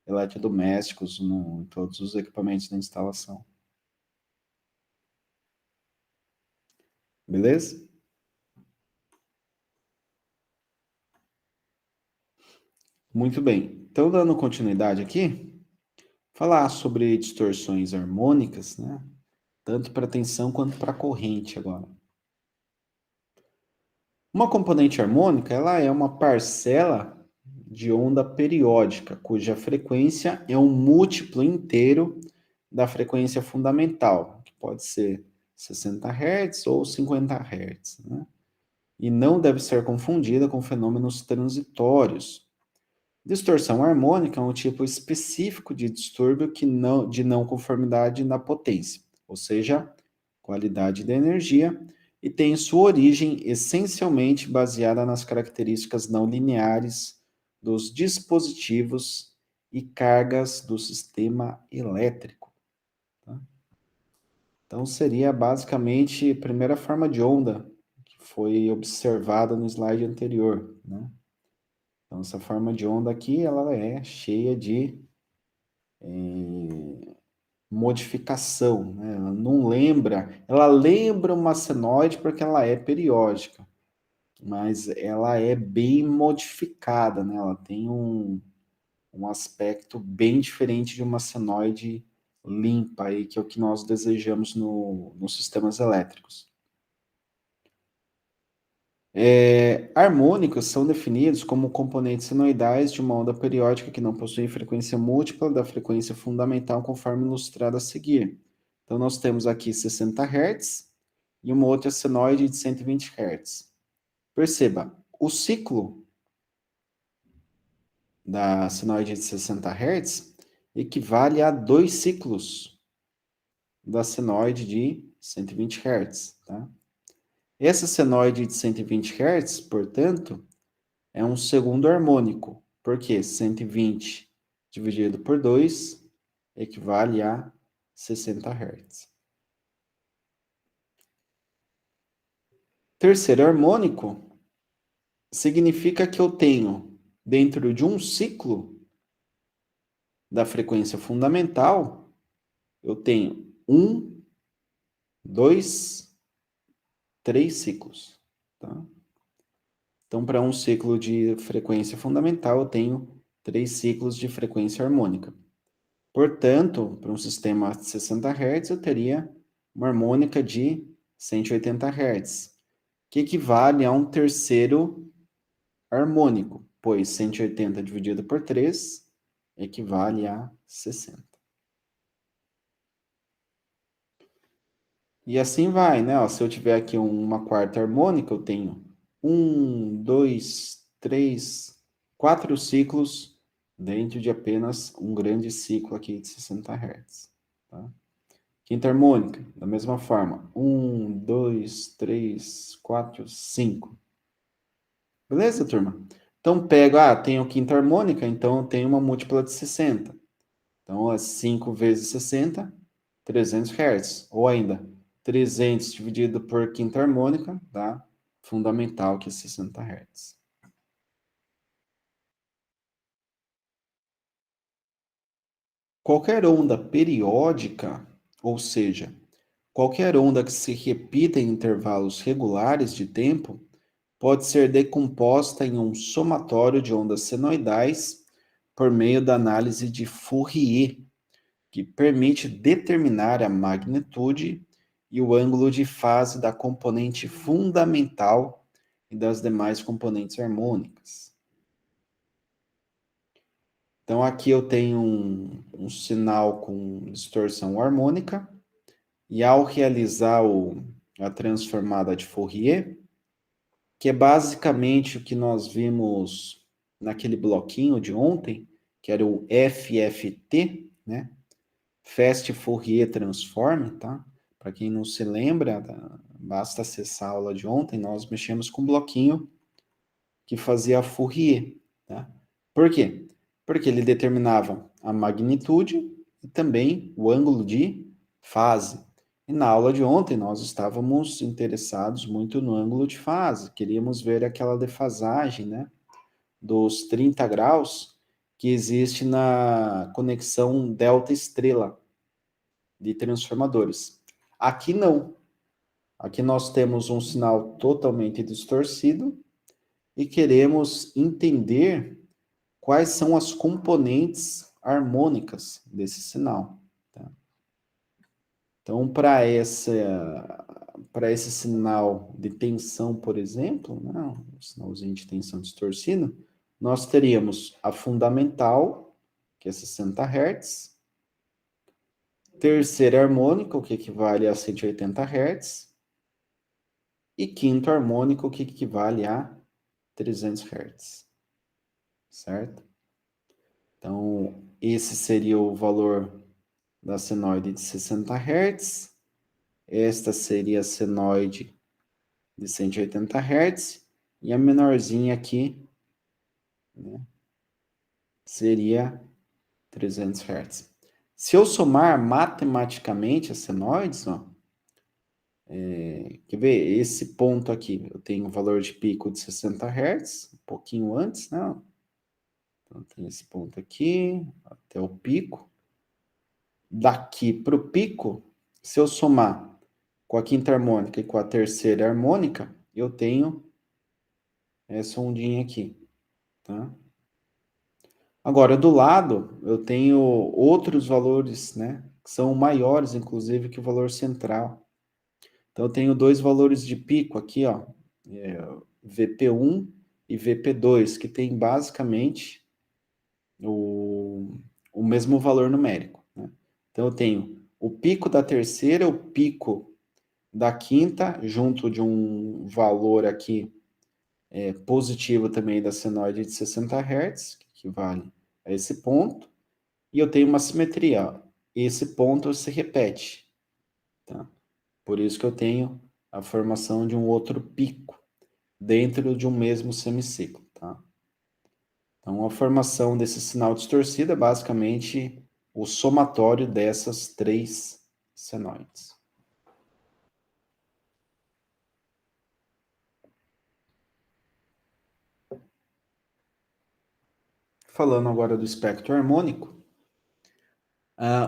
eletrodomésticos, em todos os equipamentos da instalação. Beleza? Muito bem. Então, dando continuidade aqui, falar sobre distorções harmônicas, né? tanto para tensão quanto para corrente agora. Uma componente harmônica, ela é uma parcela de onda periódica, cuja frequência é um múltiplo inteiro da frequência fundamental, que pode ser 60 Hz ou 50 Hz, né? E não deve ser confundida com fenômenos transitórios. Distorção harmônica é um tipo específico de distúrbio de não conformidade na potência, ou seja, qualidade da energia, e tem sua origem essencialmente baseada nas características não lineares dos dispositivos e cargas do sistema elétrico. Tá? Então, seria basicamente a primeira forma de onda que foi observada no slide anterior, né? Então, essa forma de onda aqui, ela é cheia de modificação, né? Ela lembra uma senoide porque ela é periódica, mas ela é bem modificada, né? Ela tem um aspecto bem diferente de uma senoide limpa, aí, que é o que nós desejamos nos sistemas elétricos. Harmônicos são definidos como componentes senoidais de uma onda periódica que não possuem frequência múltipla da frequência fundamental, conforme ilustrado a seguir. Então, nós temos aqui 60 Hz e uma outra senoide de 120 Hz. Perceba, o ciclo da senoide de 60 Hz equivale a 2 ciclos da senoide de 120 Hz. Tá? Essa senoide de 120 Hz, portanto, é um segundo harmônico, porque 120 dividido por 2 equivale a 60 Hz. Terceiro harmônico significa que eu tenho, dentro de um ciclo da frequência fundamental, eu tenho 1, 2, 3 ciclos. Tá? Então, para um ciclo de frequência fundamental, eu tenho 3 ciclos de frequência harmônica. Portanto, para um sistema de 60 Hz, eu teria uma harmônica de 180 Hz, que equivale a um terceiro harmônico, pois 180 dividido por 3 equivale a 60. E assim vai, né? Ó, se eu tiver aqui uma quarta harmônica, eu tenho 1, 2, 3, 4 ciclos dentro de apenas um grande ciclo aqui de 60 Hz. Tá? Quinta harmônica, da mesma forma. 1, 2, 3, 4, 5. Beleza, turma? Então, pego, tenho quinta harmônica, então eu tenho uma múltipla de 60. Então, é 5 vezes 60, 300 Hz. Ou ainda, 300 dividido por quinta harmônica, dá fundamental, que é 60 Hz. Qualquer onda periódica, ou seja, qualquer onda que se repita em intervalos regulares de tempo, pode ser decomposta em um somatório de ondas senoidais por meio da análise de Fourier, que permite determinar a magnitude e o ângulo de fase da componente fundamental e das demais componentes harmônicas. Então, aqui eu tenho um sinal com distorção harmônica, e ao realizar a transformada de Fourier, que é basicamente o que nós vimos naquele bloquinho de ontem, que era o FFT, né? Fast Fourier Transform, tá? Para quem não se lembra, basta acessar a aula de ontem, nós mexemos com um bloquinho que fazia Fourier, tá? Por quê? Porque ele determinava a magnitude e também o ângulo de fase. E na aula de ontem nós estávamos interessados muito no ângulo de fase, queríamos ver aquela defasagem, né, dos 30 graus que existe na conexão delta estrela de transformadores. Aqui não. Aqui nós temos um sinal totalmente distorcido e queremos entender quais são as componentes harmônicas desse sinal. Tá? Então, para esse sinal de tensão, por exemplo, né, um sinalzinho de tensão distorcido, nós teríamos a fundamental, que é 60 Hz, terceira harmônica, o que equivale a 180 Hz, e quinto harmônico, o que equivale a 300 Hz, certo? Então, esse seria o valor da senoide de 60 Hz, esta seria a senoide de 180 Hz, e a menorzinha aqui, né, seria 300 Hz. Se eu somar matematicamente as senoides, ó, quer ver? Esse ponto aqui, eu tenho um valor de pico de 60 Hz, um pouquinho antes, né? Então, tem esse ponto aqui, até o pico. Daqui para o pico, se eu somar com a quinta harmônica e com a terceira harmônica, eu tenho essa ondinha aqui, tá? Agora, do lado, eu tenho outros valores, né? Que são maiores, inclusive, que o valor central. Então, eu tenho dois valores de pico aqui, ó. VP1 e VP2, que tem basicamente o mesmo valor numérico, né? Então, eu tenho o pico da terceira, o pico da quinta, junto de um valor aqui positivo também da senoide de 60 Hz, que equivale a esse ponto, e eu tenho uma simetria, ó. Esse ponto se repete, tá? Por isso que eu tenho a formação de um outro pico dentro de um mesmo semiciclo, tá? Então, a formação desse sinal distorcido é basicamente o somatório dessas três senoides. Falando agora do espectro harmônico,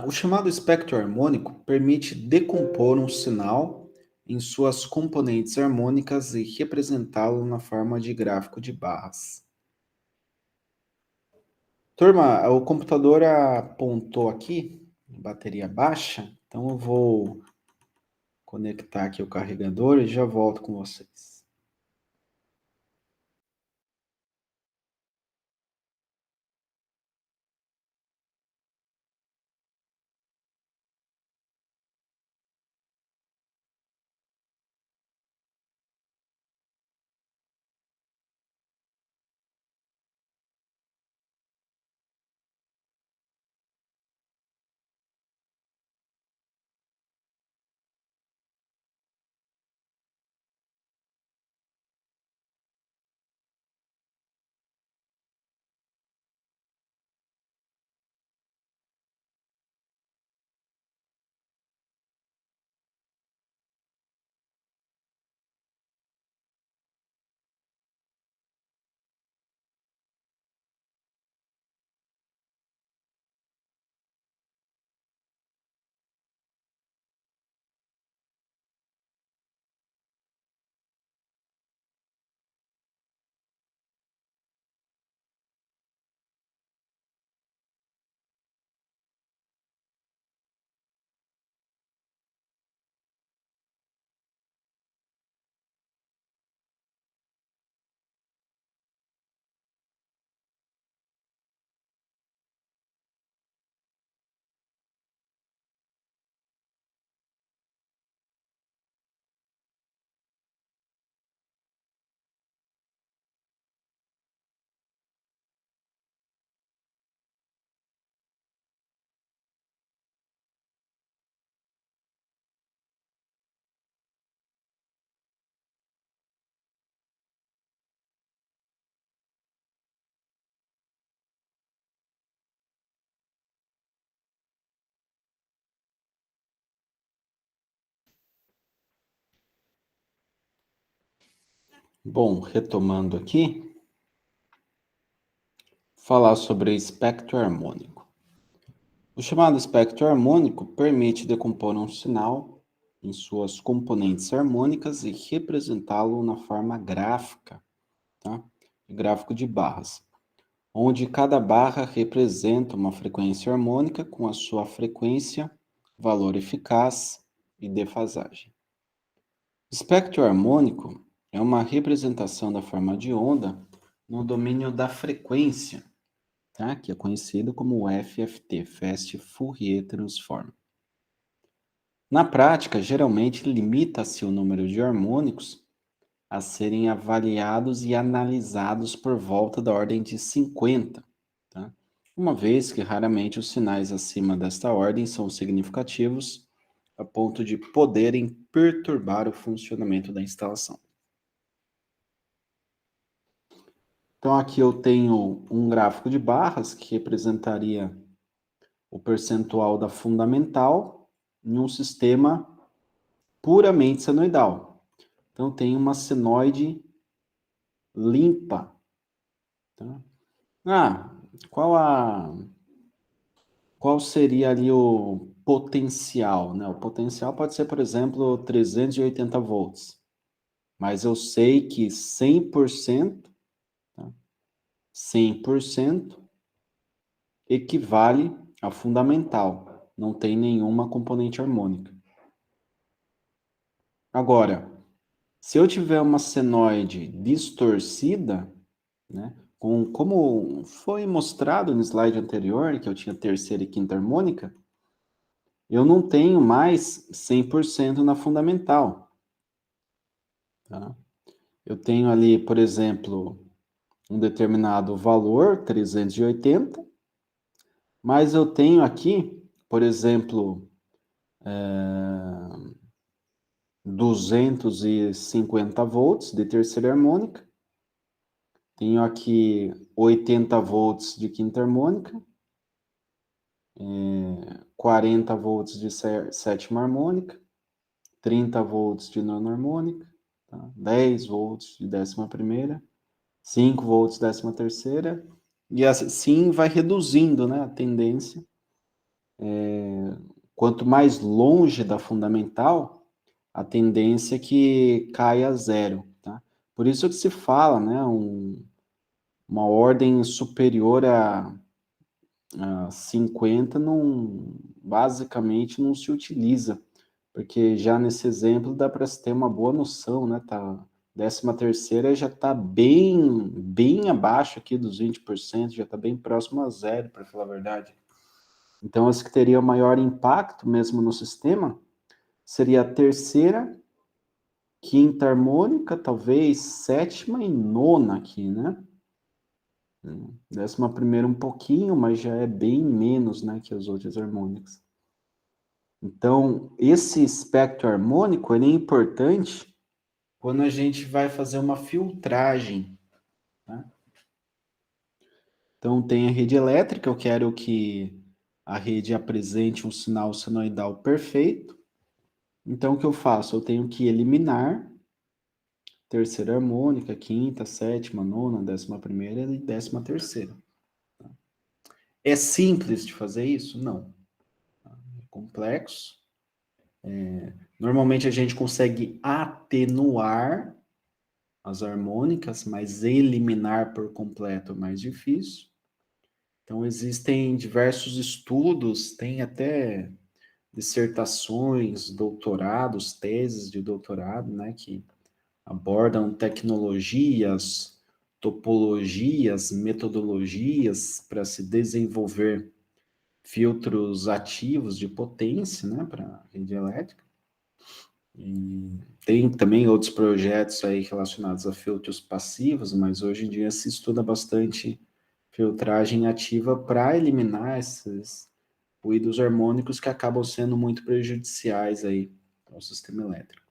o chamado espectro harmônico permite decompor um sinal em suas componentes harmônicas e representá-lo na forma de gráfico de barras. Turma, o computador apontou aqui, bateria baixa, então eu vou conectar aqui o carregador e já volto com vocês. Bom, retomando aqui, falar sobre espectro harmônico. O chamado espectro harmônico permite decompor um sinal em suas componentes harmônicas e representá-lo na forma gráfica, tá? Gráfico de barras, onde cada barra representa uma frequência harmônica com a sua frequência, valor eficaz e defasagem. Espectro harmônico é uma representação da forma de onda no domínio da frequência, tá? Que é conhecido como FFT, Fast Fourier Transform. Na prática, geralmente limita-se o número de harmônicos a serem avaliados e analisados por volta da ordem de 50, tá? Uma vez que raramente os sinais acima desta ordem são significativos a ponto de poderem perturbar o funcionamento da instalação. Então, aqui eu tenho um gráfico de barras que representaria o percentual da fundamental em um sistema puramente senoidal. Então, tem uma senoide limpa. Tá? Qual seria ali o potencial, né? O potencial pode ser, por exemplo, 380 volts. Mas eu sei que 100%, tá? 100% equivale a fundamental. Não tem nenhuma componente harmônica. Agora, se eu tiver uma senoide distorcida, né? Como foi mostrado no slide anterior, que eu tinha terceira e quinta harmônica, eu não tenho mais 100% na fundamental. Tá? Eu tenho ali, por exemplo, um determinado valor, 380, mas eu tenho aqui, por exemplo, 250 volts de terceira harmônica, tenho aqui 80 volts de quinta harmônica, 40 volts de sétima harmônica, 30 volts de nona harmônica, tá? 10 volts de décima primeira, 5 volts de décima terceira, e assim vai reduzindo, né, a tendência. Quanto mais longe da fundamental, a tendência é que caia a zero, tá? Por isso que se fala, né, uma ordem superior a 50 basicamente não se utiliza, porque já nesse exemplo dá para se ter uma boa noção, né? Tá, 13ª já está bem abaixo aqui dos 20%, já está bem próximo a zero, para falar a verdade. Então, as que teriam maior impacto mesmo no sistema seria a terceira, quinta harmônica, talvez sétima e nona aqui, né? 11ª um pouquinho, mas já é bem menos, né, que as outras harmônicas. Então, esse espectro harmônico ele é importante quando a gente vai fazer uma filtragem. Tá? Então, tem a rede elétrica, eu quero que a rede apresente um sinal senoidal perfeito. Então, o que eu faço? Eu tenho que eliminar terceira harmônica, quinta, sétima, nona, 11ª e 13ª. É simples de fazer isso? Não. É complexo. Normalmente a gente consegue atenuar as harmônicas, mas eliminar por completo é mais difícil. Então, existem diversos estudos, tem até dissertações, doutorados, teses de doutorado, né, que abordam tecnologias, topologias, metodologias para se desenvolver filtros ativos de potência, né, para rede elétrica. E tem também outros projetos aí relacionados a filtros passivos, mas hoje em dia se estuda bastante filtragem ativa para eliminar esses ruídos harmônicos que acabam sendo muito prejudiciais aí ao sistema elétrico.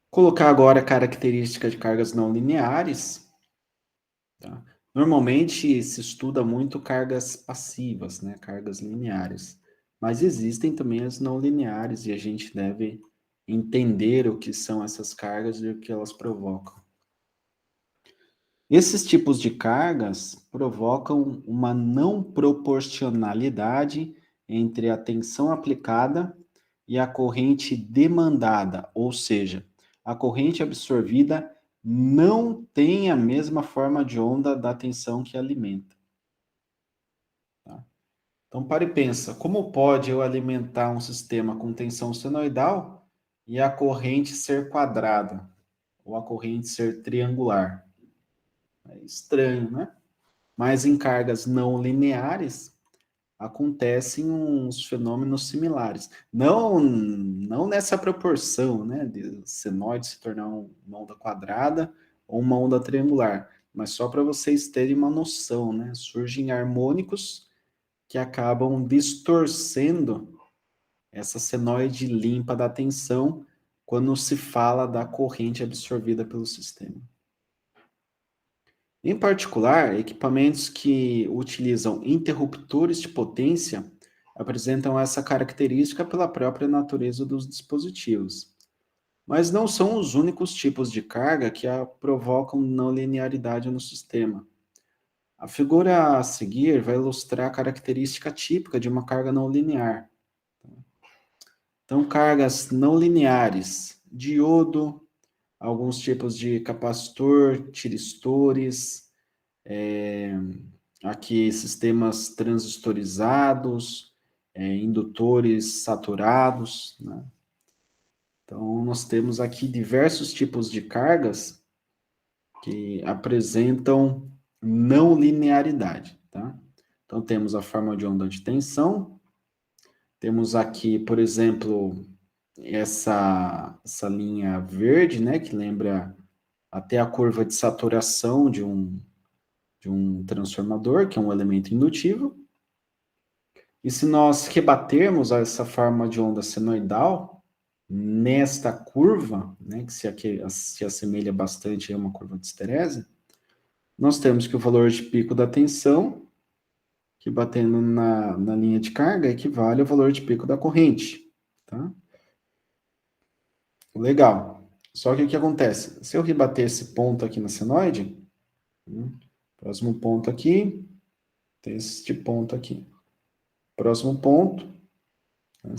Colocar agora a característica de cargas não lineares. Tá? Normalmente se estuda muito cargas passivas, né? Cargas lineares. Mas existem também as não lineares e a gente deve entender o que são essas cargas e o que elas provocam. Esses tipos de cargas provocam uma não proporcionalidade entre a tensão aplicada e a corrente demandada, ou seja, a corrente absorvida não tem a mesma forma de onda da tensão que alimenta. Tá? Então, para e pensa, como pode eu alimentar um sistema com tensão senoidal e a corrente ser quadrada, ou a corrente ser triangular? É estranho, né? Mas em cargas não lineares, acontecem uns fenômenos similares. Não nessa proporção, né? De senoide se tornar uma onda quadrada ou uma onda triangular, mas só para vocês terem uma noção, né? Surgem harmônicos que acabam distorcendo essa senoide limpa da tensão quando se fala da corrente absorvida pelo sistema. Em particular, equipamentos que utilizam interruptores de potência apresentam essa característica pela própria natureza dos dispositivos. Mas não são os únicos tipos de carga que provocam não linearidade no sistema. A figura a seguir vai ilustrar a característica típica de uma carga não linear. Então, cargas não lineares, diodo, alguns tipos de capacitor, tiristores, aqui sistemas transistorizados, indutores saturados, né? Então, nós temos aqui diversos tipos de cargas que apresentam não linearidade, tá? Então, temos a forma de onda de tensão, temos aqui, por exemplo, essa linha verde, né, que lembra até a curva de saturação de um transformador, que é um elemento indutivo. E se nós rebatermos essa forma de onda senoidal nesta curva, né, que se assemelha bastante a uma curva de esterese, nós temos que o valor de pico da tensão, que batendo na linha de carga, equivale ao valor de pico da corrente. Tá? Legal. Só que o que acontece? Se eu rebater esse ponto aqui na senoide, próximo ponto aqui, tem este ponto aqui. Próximo ponto,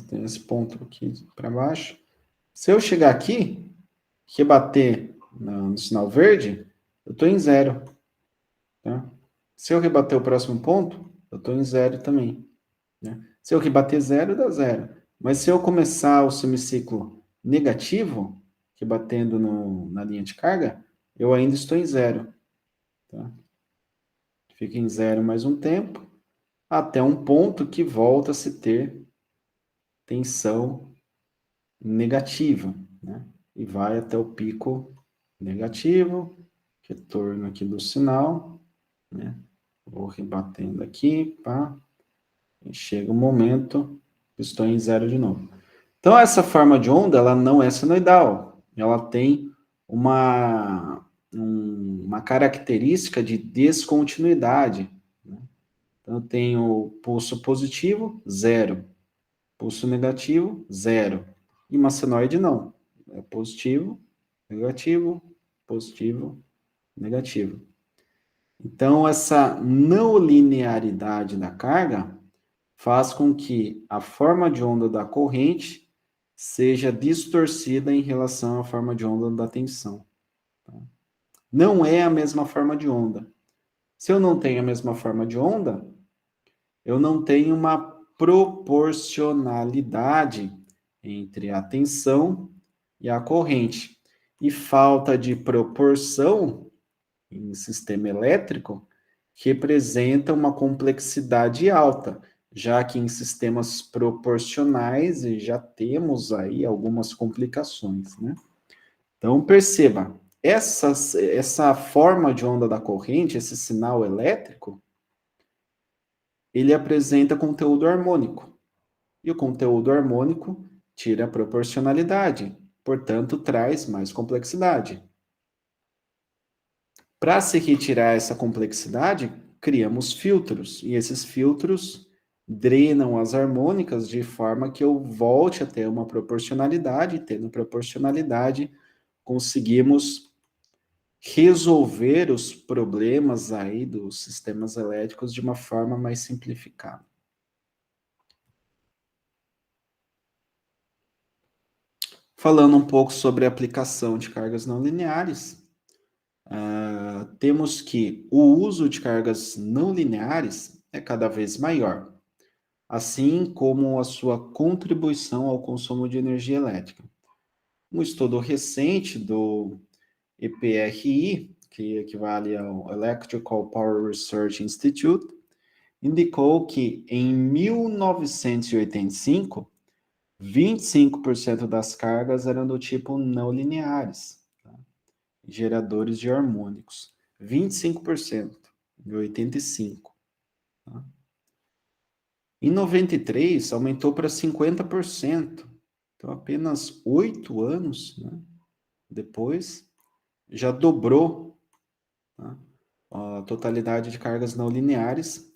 tem esse ponto aqui para baixo. Se eu chegar aqui, rebater no sinal verde, eu estou em zero. Tá? Se eu rebater o próximo ponto, eu estou em zero também. Né? Se eu rebater zero, dá zero. Mas se eu começar o semiciclo negativo, rebatendo na linha de carga, eu ainda estou em zero. Tá? Fica em zero mais um tempo, até um ponto que volta a se ter tensão negativa, né? E vai até o pico negativo, retorno aqui do sinal, né? Vou rebatendo aqui, pá, e chega um momento que estou em zero de novo. Então, essa forma de onda, ela não é senoidal, ela tem uma característica de descontinuidade, né? Então, eu tenho pulso positivo, zero. Pulso negativo, zero. E uma senoide, não. É positivo, positivo, negativo. Então, essa não linearidade da carga faz com que a forma de onda da corrente seja distorcida em relação à forma de onda da tensão. Não é a mesma forma de onda. Se eu não tenho a mesma forma de onda, eu não tenho uma proporcionalidade entre a tensão e a corrente. E falta de proporção em sistema elétrico representa uma complexidade alta, já que em sistemas proporcionais já temos aí algumas complicações, né? Então, perceba, essa forma de onda da corrente, esse sinal elétrico, ele apresenta conteúdo harmônico. E o conteúdo harmônico tira a proporcionalidade, portanto, traz mais complexidade. Para se retirar essa complexidade, criamos filtros, e esses filtros drenam as harmônicas de forma que eu volte a ter uma proporcionalidade, e tendo proporcionalidade, conseguimos resolver os problemas aí dos sistemas elétricos de uma forma mais simplificada. Falando um pouco sobre a aplicação de cargas não lineares, temos que o uso de cargas não lineares é cada vez maior. assim como a sua contribuição ao consumo de energia elétrica. Um estudo recente do EPRI, que equivale ao Electrical Power Research Institute, indicou que em 1985, 25% das cargas eram do tipo não lineares, tá? Geradores de harmônicos. 25% em 85. Tá? Em 93, aumentou para 50%. Então, apenas 8 anos, né, depois, já dobrou, tá, a totalidade de cargas não lineares.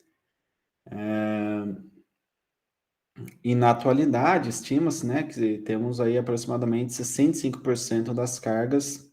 E na atualidade, estima-se, né, que temos aí aproximadamente 65% das cargas.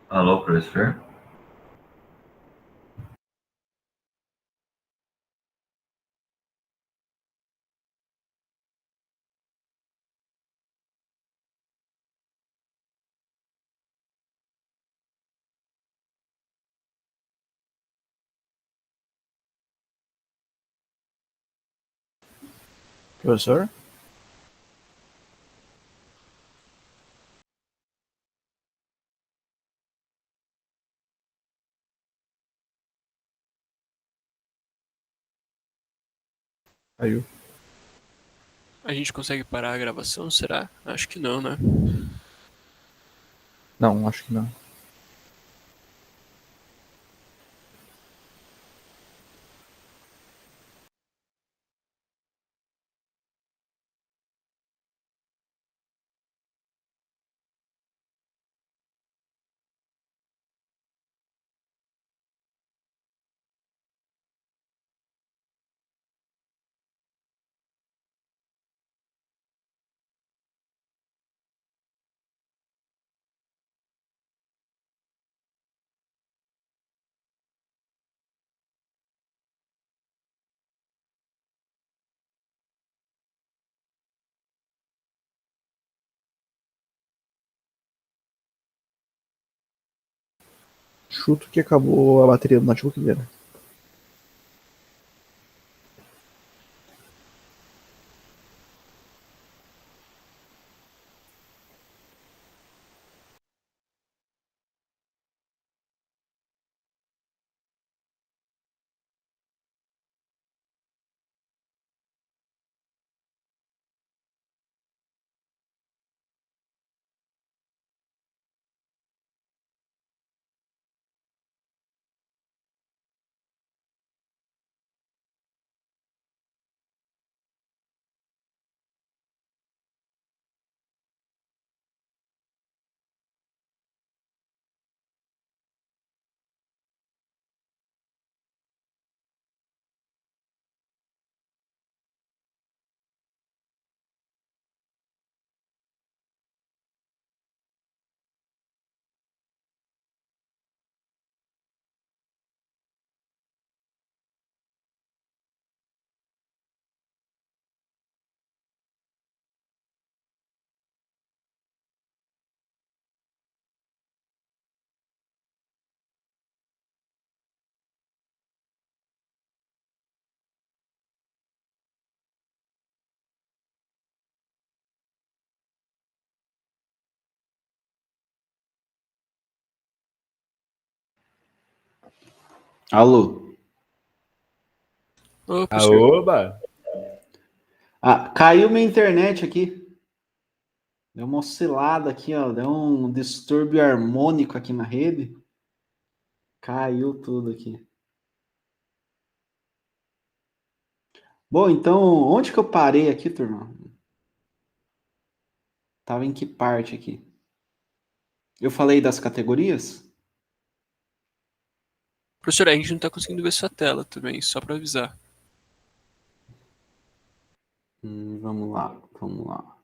Alô, professor? Professor? Caiu. A gente consegue parar a gravação, será? Acho que não, né? Não, acho que não. Chuto que acabou a bateria do notebook dele. Alô? Ô, professor. Aoba! Ah, caiu minha internet aqui. Deu uma oscilada aqui, ó. Deu um distúrbio harmônico aqui na rede. Caiu tudo aqui. Bom, então, onde que eu parei aqui, turma? Tava em que parte aqui? Eu falei das categorias? Professor, a gente não tá conseguindo ver sua tela também, só pra avisar. Vamos lá, vamos lá.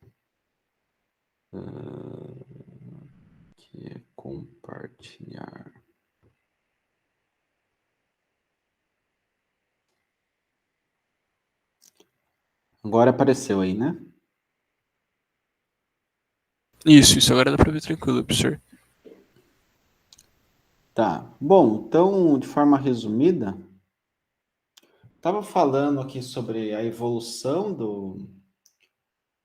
Aqui é compartilhar. Agora apareceu aí, né? Isso, agora dá pra ver tranquilo, professor. Tá. Bom, então, de forma resumida, estava falando aqui sobre a evolução do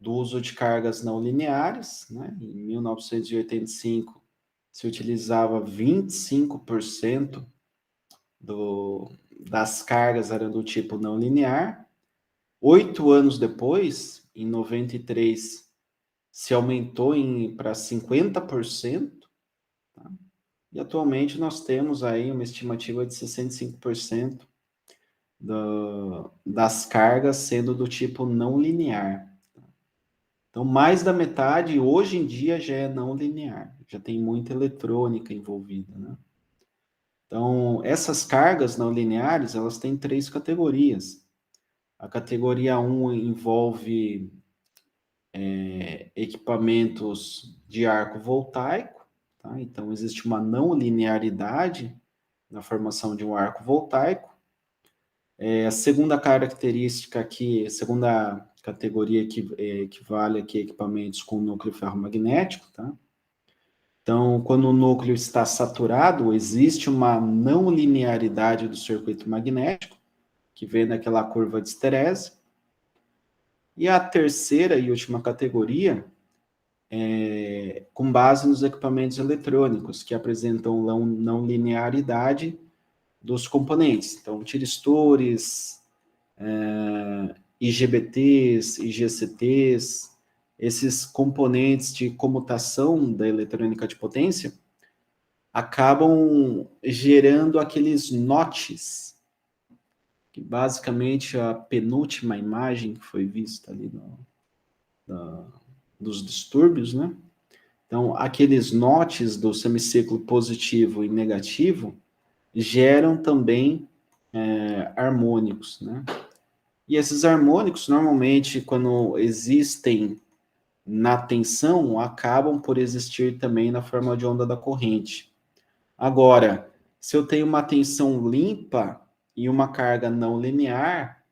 uso de cargas não lineares, né? Em 1985, se utilizava 25% das cargas eram do tipo não linear. 8 anos depois, em 93, se aumentou para 50%, tá? E atualmente nós temos aí uma estimativa de 65% das cargas sendo do tipo não linear. Então, mais da metade, hoje em dia, já é não linear. Já tem muita eletrônica envolvida, né? Então, essas cargas não lineares, elas têm 3 categorias. A categoria 1 envolve equipamentos de arco voltaico, tá? Então, existe uma não linearidade na formação de um arco voltaico. A segunda característica aqui, a segunda categoria que equivale aqui a equipamentos com núcleo ferromagnético, tá? Então, quando o núcleo está saturado, existe uma não linearidade do circuito magnético, que vem daquela curva de esterese. E a terceira e última categoria é com base nos equipamentos eletrônicos, que apresentam não linearidade dos componentes. Então, tiristores, IGBTs, IGCTs, esses componentes de comutação da eletrônica de potência, acabam gerando aqueles notches, que basicamente a penúltima imagem que foi vista ali dos distúrbios, né? Então, aqueles notches do semiciclo positivo e negativo geram também harmônicos, né? E esses harmônicos, normalmente, quando existem na tensão, acabam por existir também na forma de onda da corrente. Agora, se eu tenho uma tensão limpa e uma carga não linear,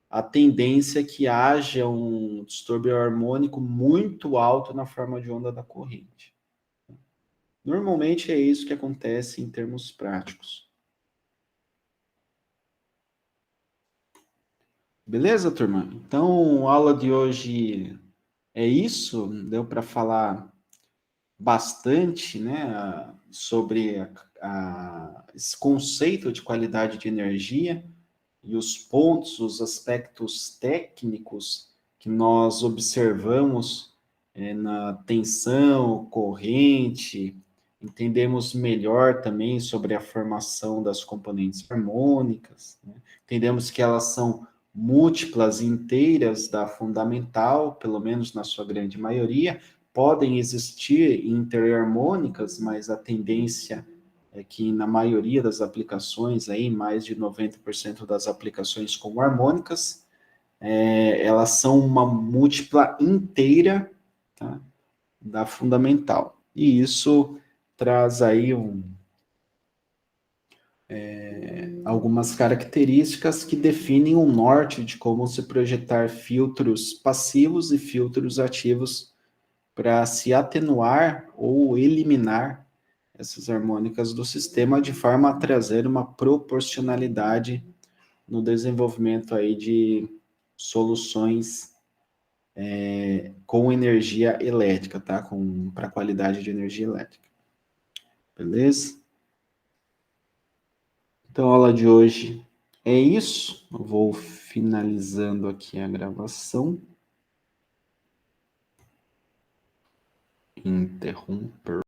a tendência é que haja um distúrbio harmônico muito alto na forma de onda da corrente. Normalmente é isso que acontece em termos práticos. Beleza, turma? Então, a aula de hoje é isso. Deu para falar bastante, né, sobre esse conceito de qualidade de energia e os pontos, os aspectos técnicos que nós observamos na tensão, corrente, entendemos melhor também sobre a formação das componentes harmônicas, né? Entendemos que elas são múltiplas e inteiras da fundamental, pelo menos na sua grande maioria. Podem existir interharmônicas, mas a tendência é que na maioria das aplicações, aí, mais de 90% das aplicações com harmônicas, elas são uma múltipla inteira, tá, da fundamental. E isso traz aí algumas características que definem um norte de como se projetar filtros passivos e filtros ativos para se atenuar ou eliminar essas harmônicas do sistema de forma a trazer uma proporcionalidade no desenvolvimento aí de soluções com energia elétrica, tá? Para qualidade de energia elétrica. Beleza? Então, a aula de hoje é isso. Eu vou finalizando aqui a gravação. Interromper.